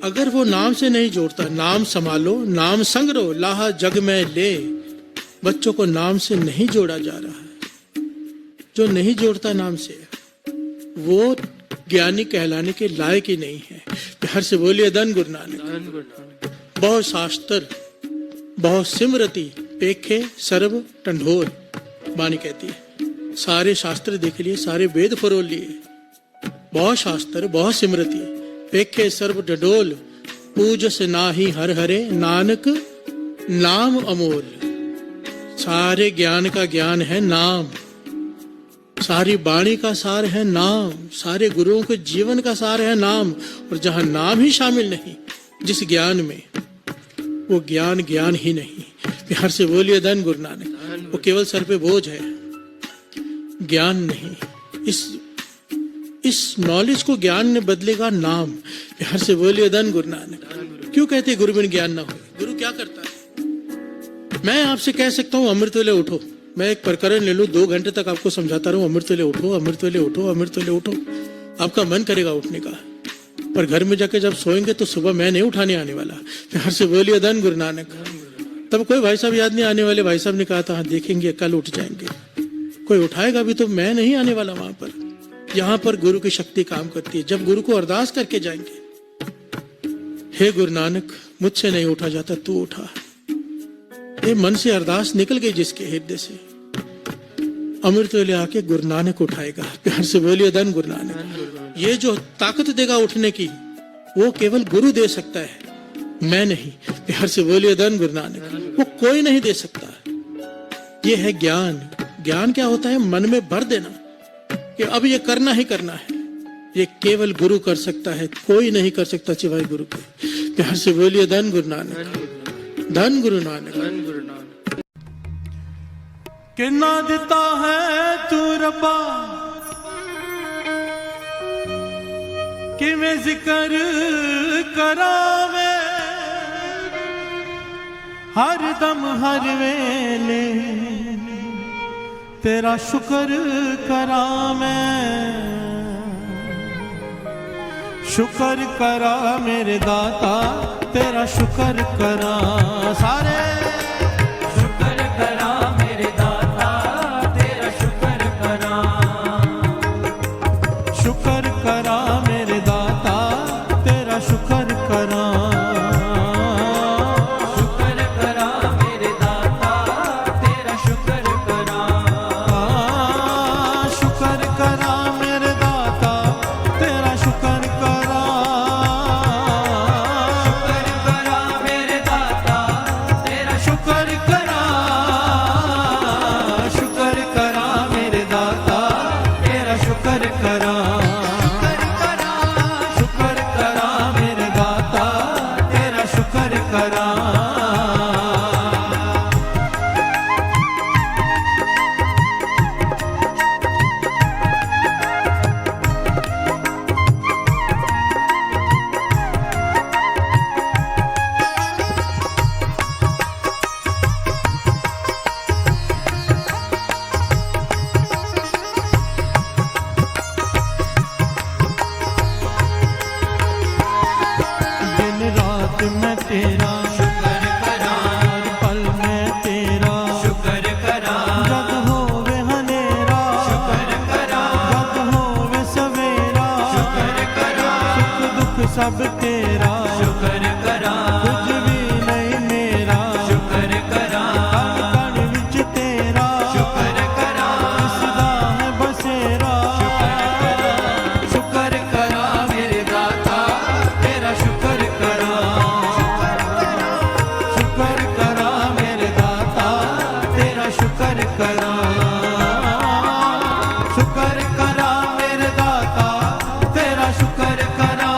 अगर वो नाम से नहीं जोड़ता, नाम संभालो नाम संग रो, लाहा जग में ले, बच्चों को नाम से नहीं जोड़ा जा रहा है। जो नहीं जोड़ता नाम से, वो ज्ञानी कहलाने के लायक ही नहीं है। बिहार से बोलिए धन गुरु नानक। धन गुरु नानक। बहुत शास्त्र, बहुत सिमरति, पेखे सर्व टंढोल, वाणी कहती है। सारे शास्त्र देख लिए, सारे वेद फरोल लिए, बहुत शास्त्र, बहुत सिमरति, पेखे सर्व डडोल, पूजस नाही हर हरे, नानक नाम अमोल, सारे ज्ञान का ज्ञान है नाम, सारी वाणी का सार है नाम, सारे गुरुओं के जीवन का सार है नाम। और जहां नाम ही शामिल नहीं जिस ज्ञान में, वो ज्ञान ज्ञान ही नहीं। प्यार से बोलिए धन गुरु नानक। वो केवल सर पे बोझ है, ज्ञान नहीं। इस नॉलेज को ज्ञान ने बदलेगा नाम। प्यार से बोलिए धन गुरु नानक। क्यों कहते गुरु बिन ज्ञान ना हो? गुरु क्या करता है? मैं आपसे कह सकता हूं अमृत वेले उठो, मैं एक प्रकरण ले लूं, 2 घंटे तक आपको समझाता रहूं अमृत वेले उठो, अमृत वेले उठो, अमृत वेले उठो, आपका मन करेगा उठने का, पर घर में जाके जब सोएंगे तो सुबह मैं नहीं उठाने आने वाला। प्यार से बोलिए धन गुरु नानक। तब कोई भाई साहब याद नहीं आने वाले। भाई साहब ने कहा था हाँ देखेंगे कल उठ जाएंगे, कोई उठाएगा भी तो मैं नहीं आने वाला वहां पर। यहाँ पर गुरु की शक्ति काम करती है। जब गुरु को अरदास करके जाएंगे, हे गुरु नानक मुझसे नहीं उठा जाता, तू उठा। ये मन से अरदास निकल गई जिसके हृदय से, अमृत वेले आके गुरु नानक उठाएगा। प्यार से बोलिए धन गुरु नानक। ये जो ताकत देगा उठने की, वो केवल गुरु दे सकता है, मैं नहीं। प्यार से बोलिए धन गुरु नानक। वो कोई नहीं दे सकता। ये है ज्ञान। ज्ञान क्या होता है? मन में भर देना कि अब ये करना ही करना है। ये केवल गुरु कर सकता है, कोई नहीं कर सकता सिवाय गुरु के। प्यार से बोलिए धन गुरु नानक, धन गुरु नानक। धन गुरु नानक। किन्ना दिता है तू रब्बा, किवें जिक्र करावे, हर दम हर वेले तेरा शुक्र करा मैं। शुक्र करा मेरे दाता, तेरा शुक्र करा। सारे शुक्र करा मेरे दाता, तेरा शुक्र करा। शुक्र करा मेरे दाता, तेरा शुक्र करा। शुक्र करा मेरे दाता, तेरा शुक्र करा। शुक्र करा मेरे दाता, तेरा शुक्र करा। शुक्र करा मेरे दाता, तेरा शुक्र करा। शुक्र करा मेरे दाता, तेरा शुक्र करा। शुक्र करा मेरे दाता, तेरा शुक्र करा। दिन रात मैं तेरा शुक्र करा, हर पल मैं तेरा शुक्र करा। जग होवे हनेरा शुक्र करा, जग होवे सवेरा शुक्र करा। सुख दुख सब तेरा शुक्र करा, कुछ भी नहीं मेरा शुक्र करा। कण कण विच तेरा शुक्र करा, इसदा है बसेरा शुक्र करा। शुक्र करा मेरे दाता, तेरा शुक्र करा। शुक्र करा मेरे दाता, तेरा शुक्र करा। शुक्र करा मेरे दाता, तेरा शुक्र करा।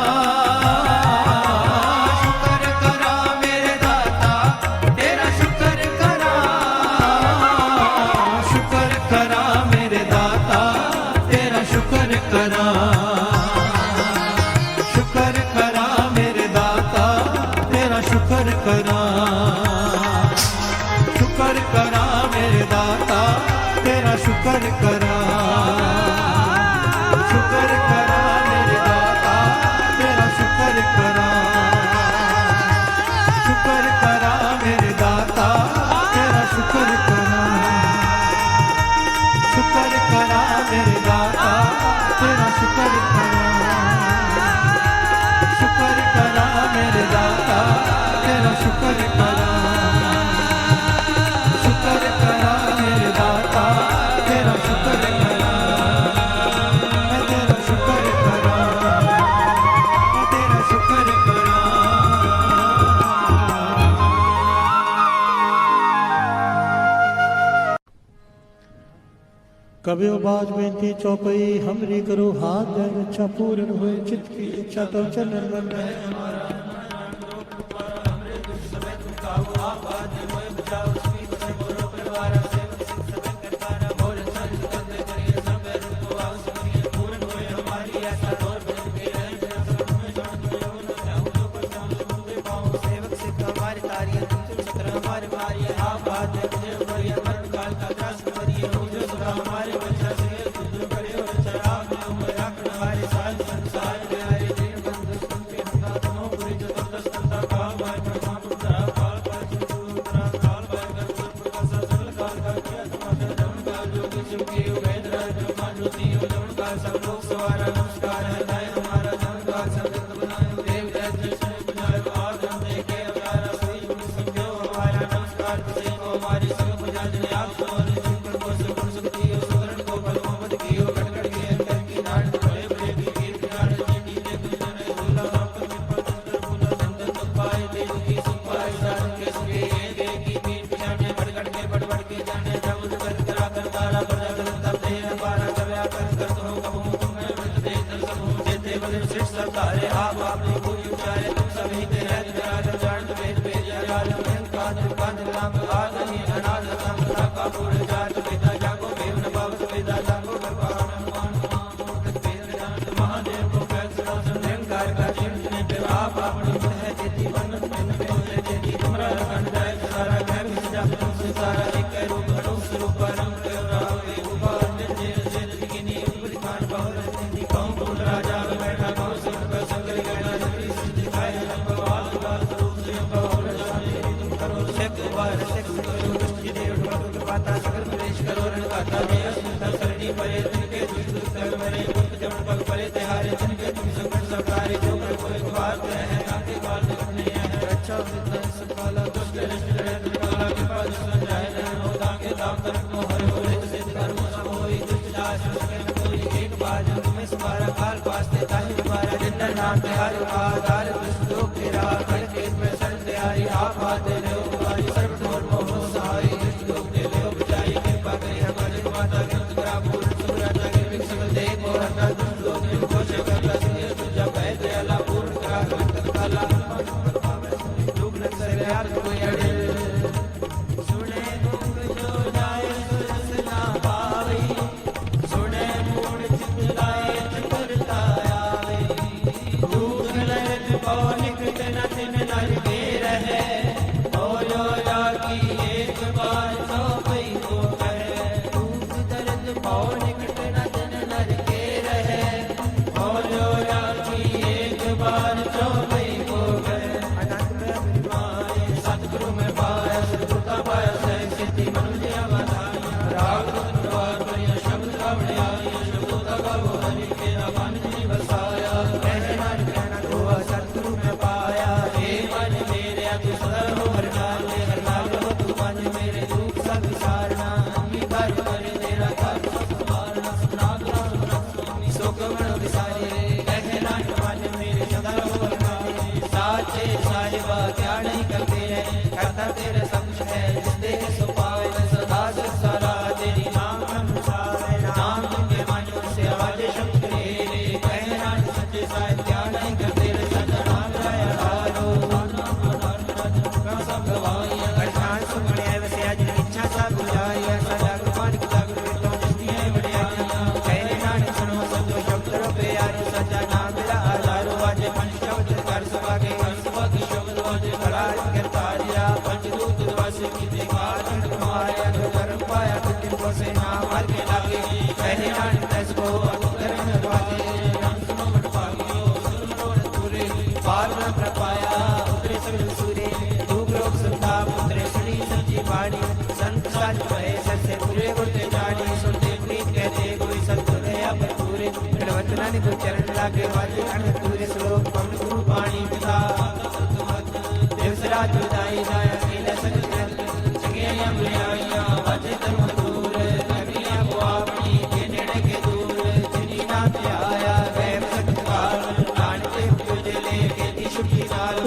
शुक्र करा मेरे दाता, तेरा शुक्र करा। शुक्र करा मेरे दाता, तेरा शुक्र करा। शुक्र करा मेरे दाता, तेरा शुक्र करा। शुक्र करा मेरे दाता, तेरा शुक्र करा। शुक्र करा मेरे दाता, तेरा शुक्र करा। शुक्र करा मेरे दाता, तेरा शुक्र करा। शुक्र करा मेरे दाता, तेरा शुक्र करा। शुक्र करा मेरे दाता, तेरा शुक्र करा। शुक्र करा मेरे दाता, तेरा शुक्र कबियो बाज बेनती चौपई हमरी करो हाथ दे रक्षा पूर्ण होए चित्त की इच्छा तो चलन मन रहे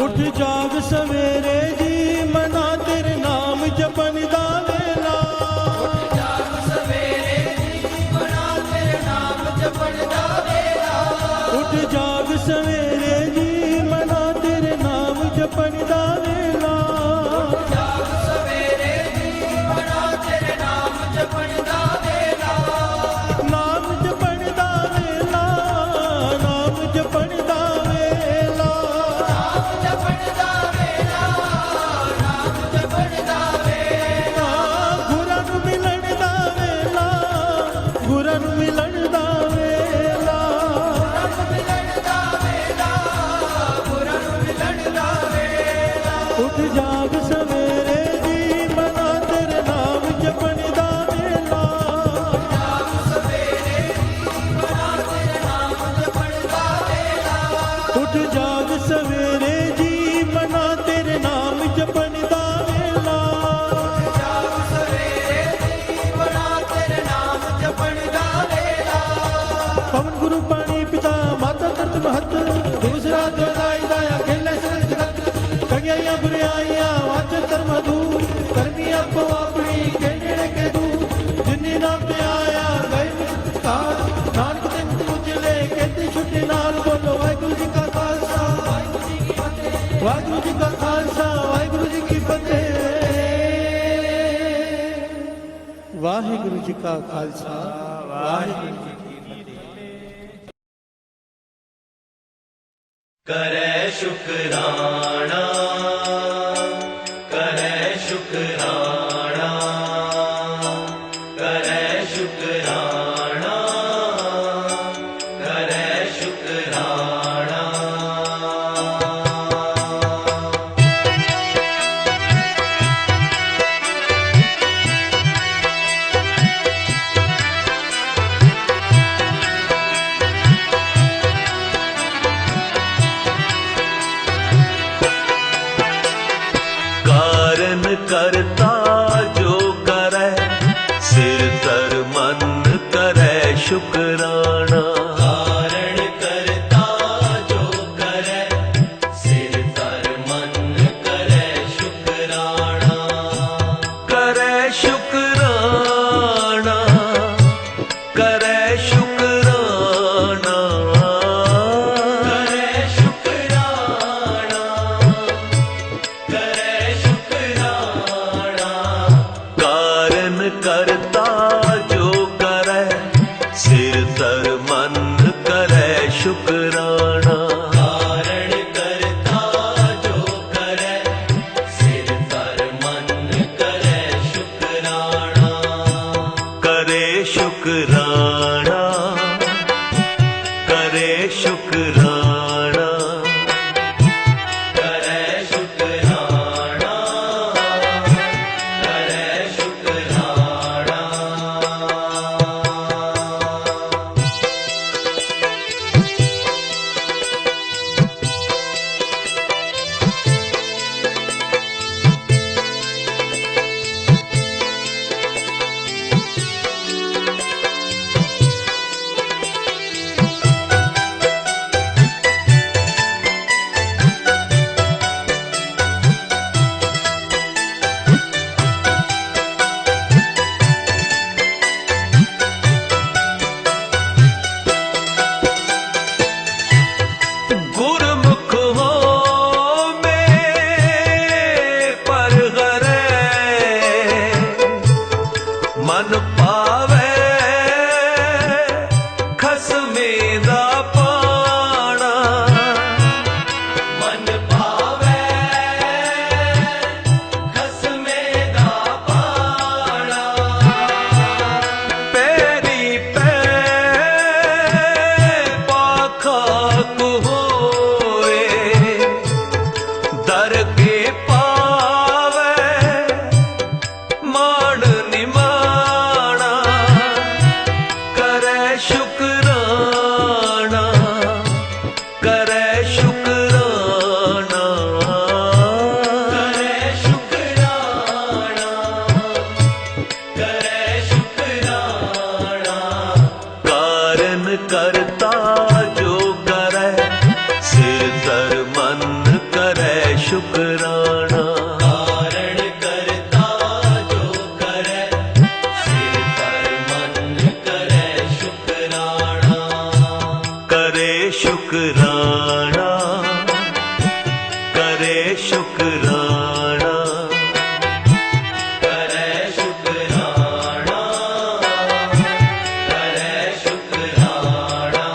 उठ जाग सवेरे जी मना तेरे नाम जपन दा वेला। उठ जाग सवेरे जी ਵਾਹਿਗੁਰੂ ਜੀ ਕਾ ਖਾਲਸਾ ਵਾਹਿਗੁਰੂ ਜੀ ਕੀ ਕਰੈ ਸ਼ੁਕਰਾਣਾ ਕਰੈ ਸ਼ੁਕਰਾਣਾ ਕਰੈ ਸ਼ੁਕਰਾਣਾ ਕਰੈ ਸ਼ੁਕਰਾਣਾ ਕਾਰਨ ਕਰਤਾ ਜੋ ਕਰੈ ਸਿਰ ਧਰ ਮਨ ਕਰੈ ਸ਼ੁਕਰਾਣਾ ਕਾਰਨ ਕਰਤਾ ਜੋ ਕਰੈ ਸਿਰ ਧਰ ਮਨ ਕਰੈ ਸ਼ੁਕਰਾਣਾ ਕਰੈ ਸ਼ੁਕਰਾਣਾ ਕਰੈ ਸ਼ੁਕਰਾਣਾ ਕਰੈ ਸ਼ੁਕਰਾਣਾ ਕਰੈ ਸ਼ੁਕਰਾਣਾ ਕਾਰਨ ਕਰਤਾ ਜੋ ਕਰੈ ਸਿਰ ਧਰ ਮਨ ਕਰੈ ਸ਼ੁਕਰਾਣਾ ਕਾਰਨ ਕਰਤਾ ਜੋ ਕਰੈ ਸਿਰ ਧਰ ਮਨ ਕਰੈ ਸ਼ੁਕਰਾਣਾ ਕਰੇ ਸ਼ੁਕਰਾਣਾ ਕਰੇ ਸ਼ੁਕਰਾਣਾ ਕਰੈ ਸ਼ੁਕਰਾਣਾ ਕਰੈ ਸ਼ੁਕਰਾਣਾ ਗੁਰਮੁਖ ਹੋਮੇ ਪਰ ਗਰੇ ਮਨ ਪਾਵੇ ਖਸਮੇ ਦਾ ਪਾਣਾ ਮਨ ਪਾਵੇ ਖਸਮੇ ਦਾ ਪਾਣਾ ਪੈਰੀ ਪੈ ਪਾਖਾ ਹੋਏ ਦਰ ਕੇ ਪਾਵੇ ਮਾਣ ਨਿਮਾਣਾ ਕਰੈ ਸ਼ੁਕਰਾਣਾ ਕਰੈ ਸ਼ੁਕਰਾਣਾ ਕਰੈ ਸ਼ੁਕਰਾਣਾ ਕਰੈ ਸ਼ੁਕਰਾਣਾ ਕਾਰਨ ਕਰਤਾ ਜੋ ਕਰੈ ਸਿਰ ਧਰ ਮਨ ਕਰੈ ਸ਼ੁਕਰਾਣਾ ਕਾਰਨ ਕਰਤਾ ਜੋ ਕਰੈ ਸਿਰ ਧਰ ਮਨ ਕਰੈ ਸ਼ੁਕਰਾਣਾ ਕਰੇ ਸ਼ੁਕਰਾਣਾ ਕਰੇ ਸ਼ੁਕਰਾਣਾ ਕਰੈ ਸ਼ੁਕਰਾਣਾ ਕਰੈ ਸ਼ੁਕਰਾਣਾ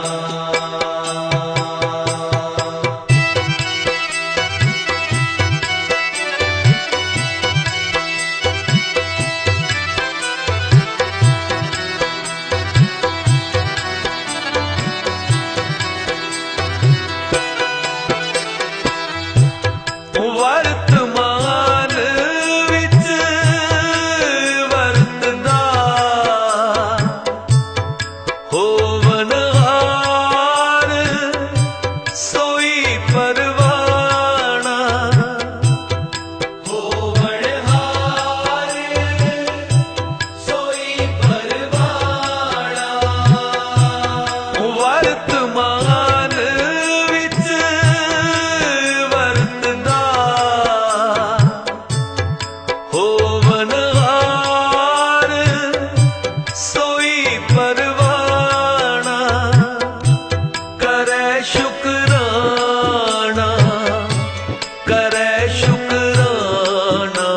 ਵਰਤਮਾਨ ਵਿੱਚ ਵਰਤਦਾ ਹੋਵਨਹਾਰ ਸੋਈ ਪਰਵਾਣਾ ਹੋਵਨਹਾਰ ਸੋਈ ਪਰਵਾਣਾ ਵਰਤਮਾਨ ਵਿੱਚ ਵਰਤਦਾ ਹੋਵਨਹਾਰ ਸੋਈ ਪਰਵਾਣਾ ਕਰੈ ਸ਼ੁਕਰਾਣਾ ਕਰੈ ਸ਼ੁਕਰਾਣਾ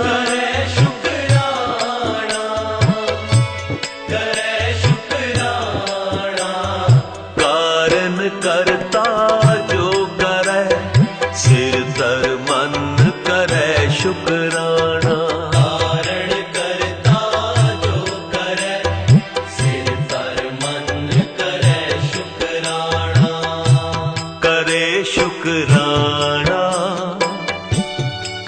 ਕਰੈ ਸ਼ੁਕਰਾਣਾ शुकराना कारण करता जो करे सिर तर मन करे शुकराना करे शुकराना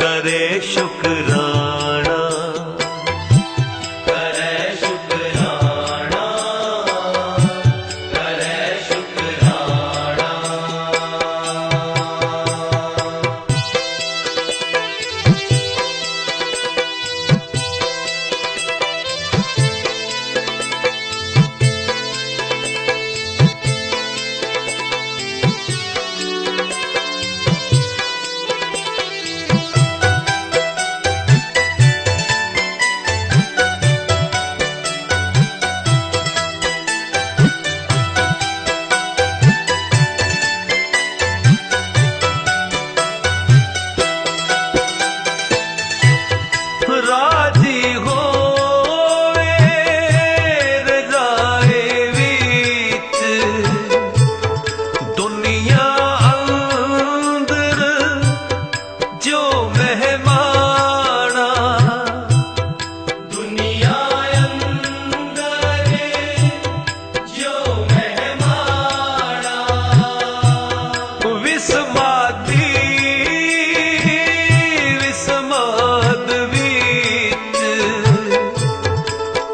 करे शुकराना करे शुकराना करे शुकराना राजी होवे रजाए विच दुनिया अंदर जो मेहमाना दुनिया अंदर जो मेहमाना विस्मादी विस्माद विच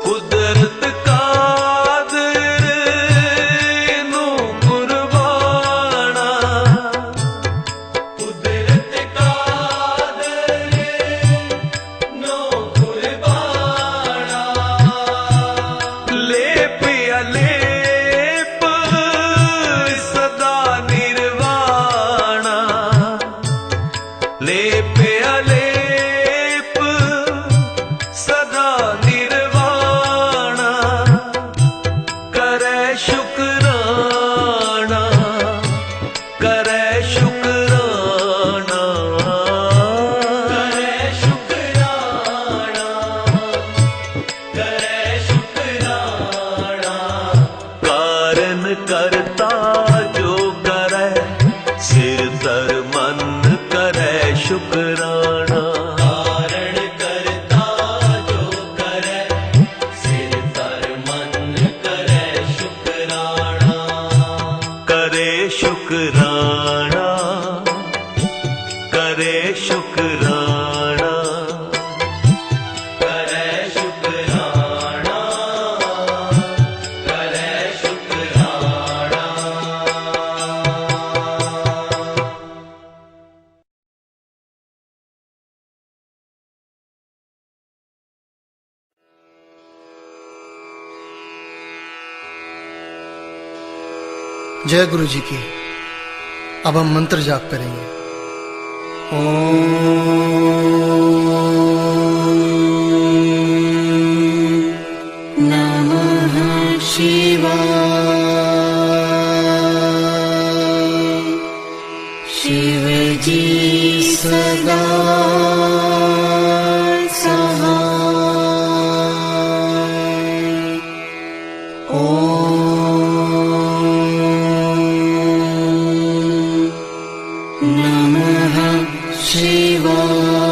कुदरत कादर नू कुर्बाना कुदरत कादर नू कुर्बाना लेप अलेप सदा निर्वाणा लेप अलेप सदा निर्वाणा करे शुकराना करे शुकराना करे शुकराना करे शुकराना कारण करता जो करे सिर तर मन करे शुकराना कारण करता जो करे सिर तर मन करे शुकराना करे शुकराना करे शुकराना करे शुकराना करे शुकराना जय गुरु जी की। अब हम मंत्र जाप करेंगे। ओम नमः शिवाय। शिव जी सदा सहाय। नमः शिवाय।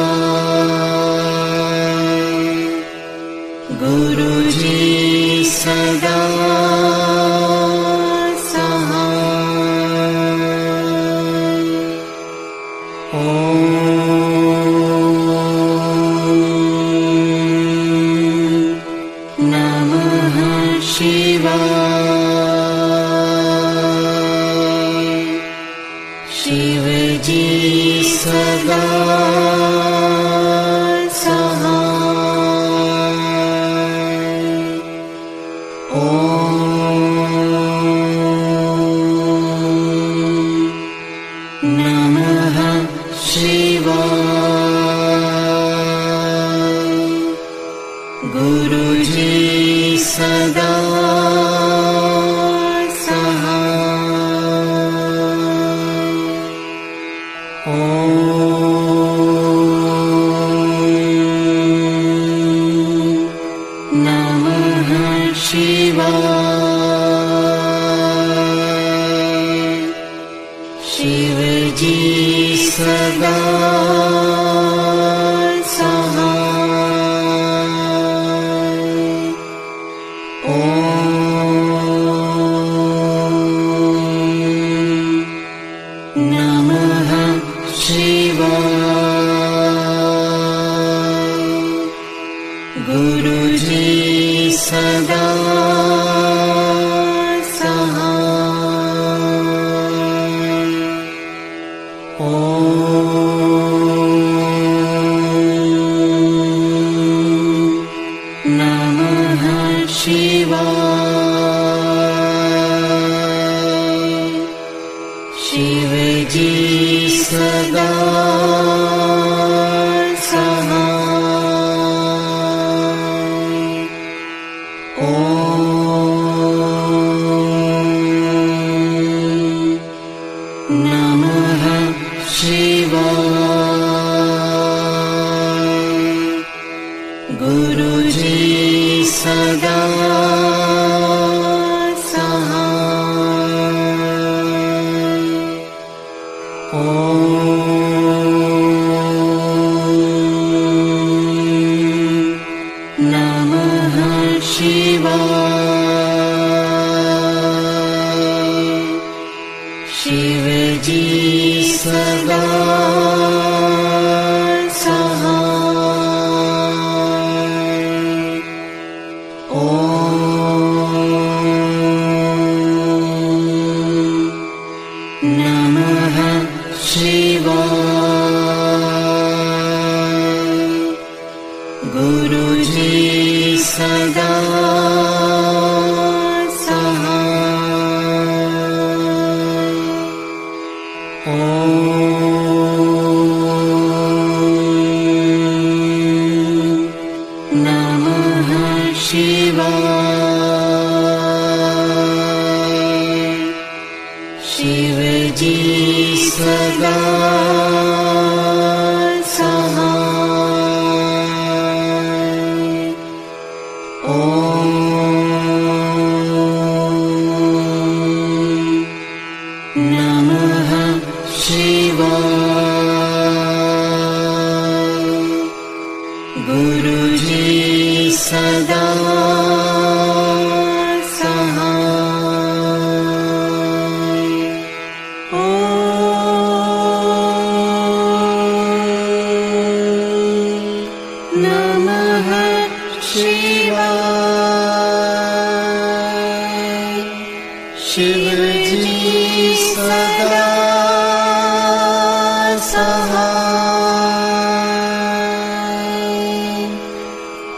गुरु जी सदा शिव जी सदा सहाय। ओम नमः शिवाय। गुरु जी सदा शिव जी सदा सहाय। ओम नमः शिवाय। गुरु जी सदा शिव जी सदा सहाय।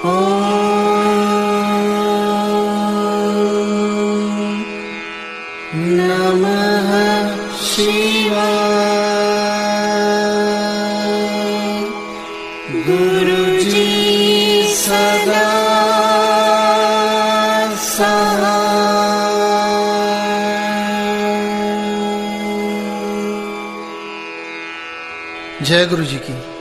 ओम नमः शिवाय। गुरु जी सदा जय गुरु जी की।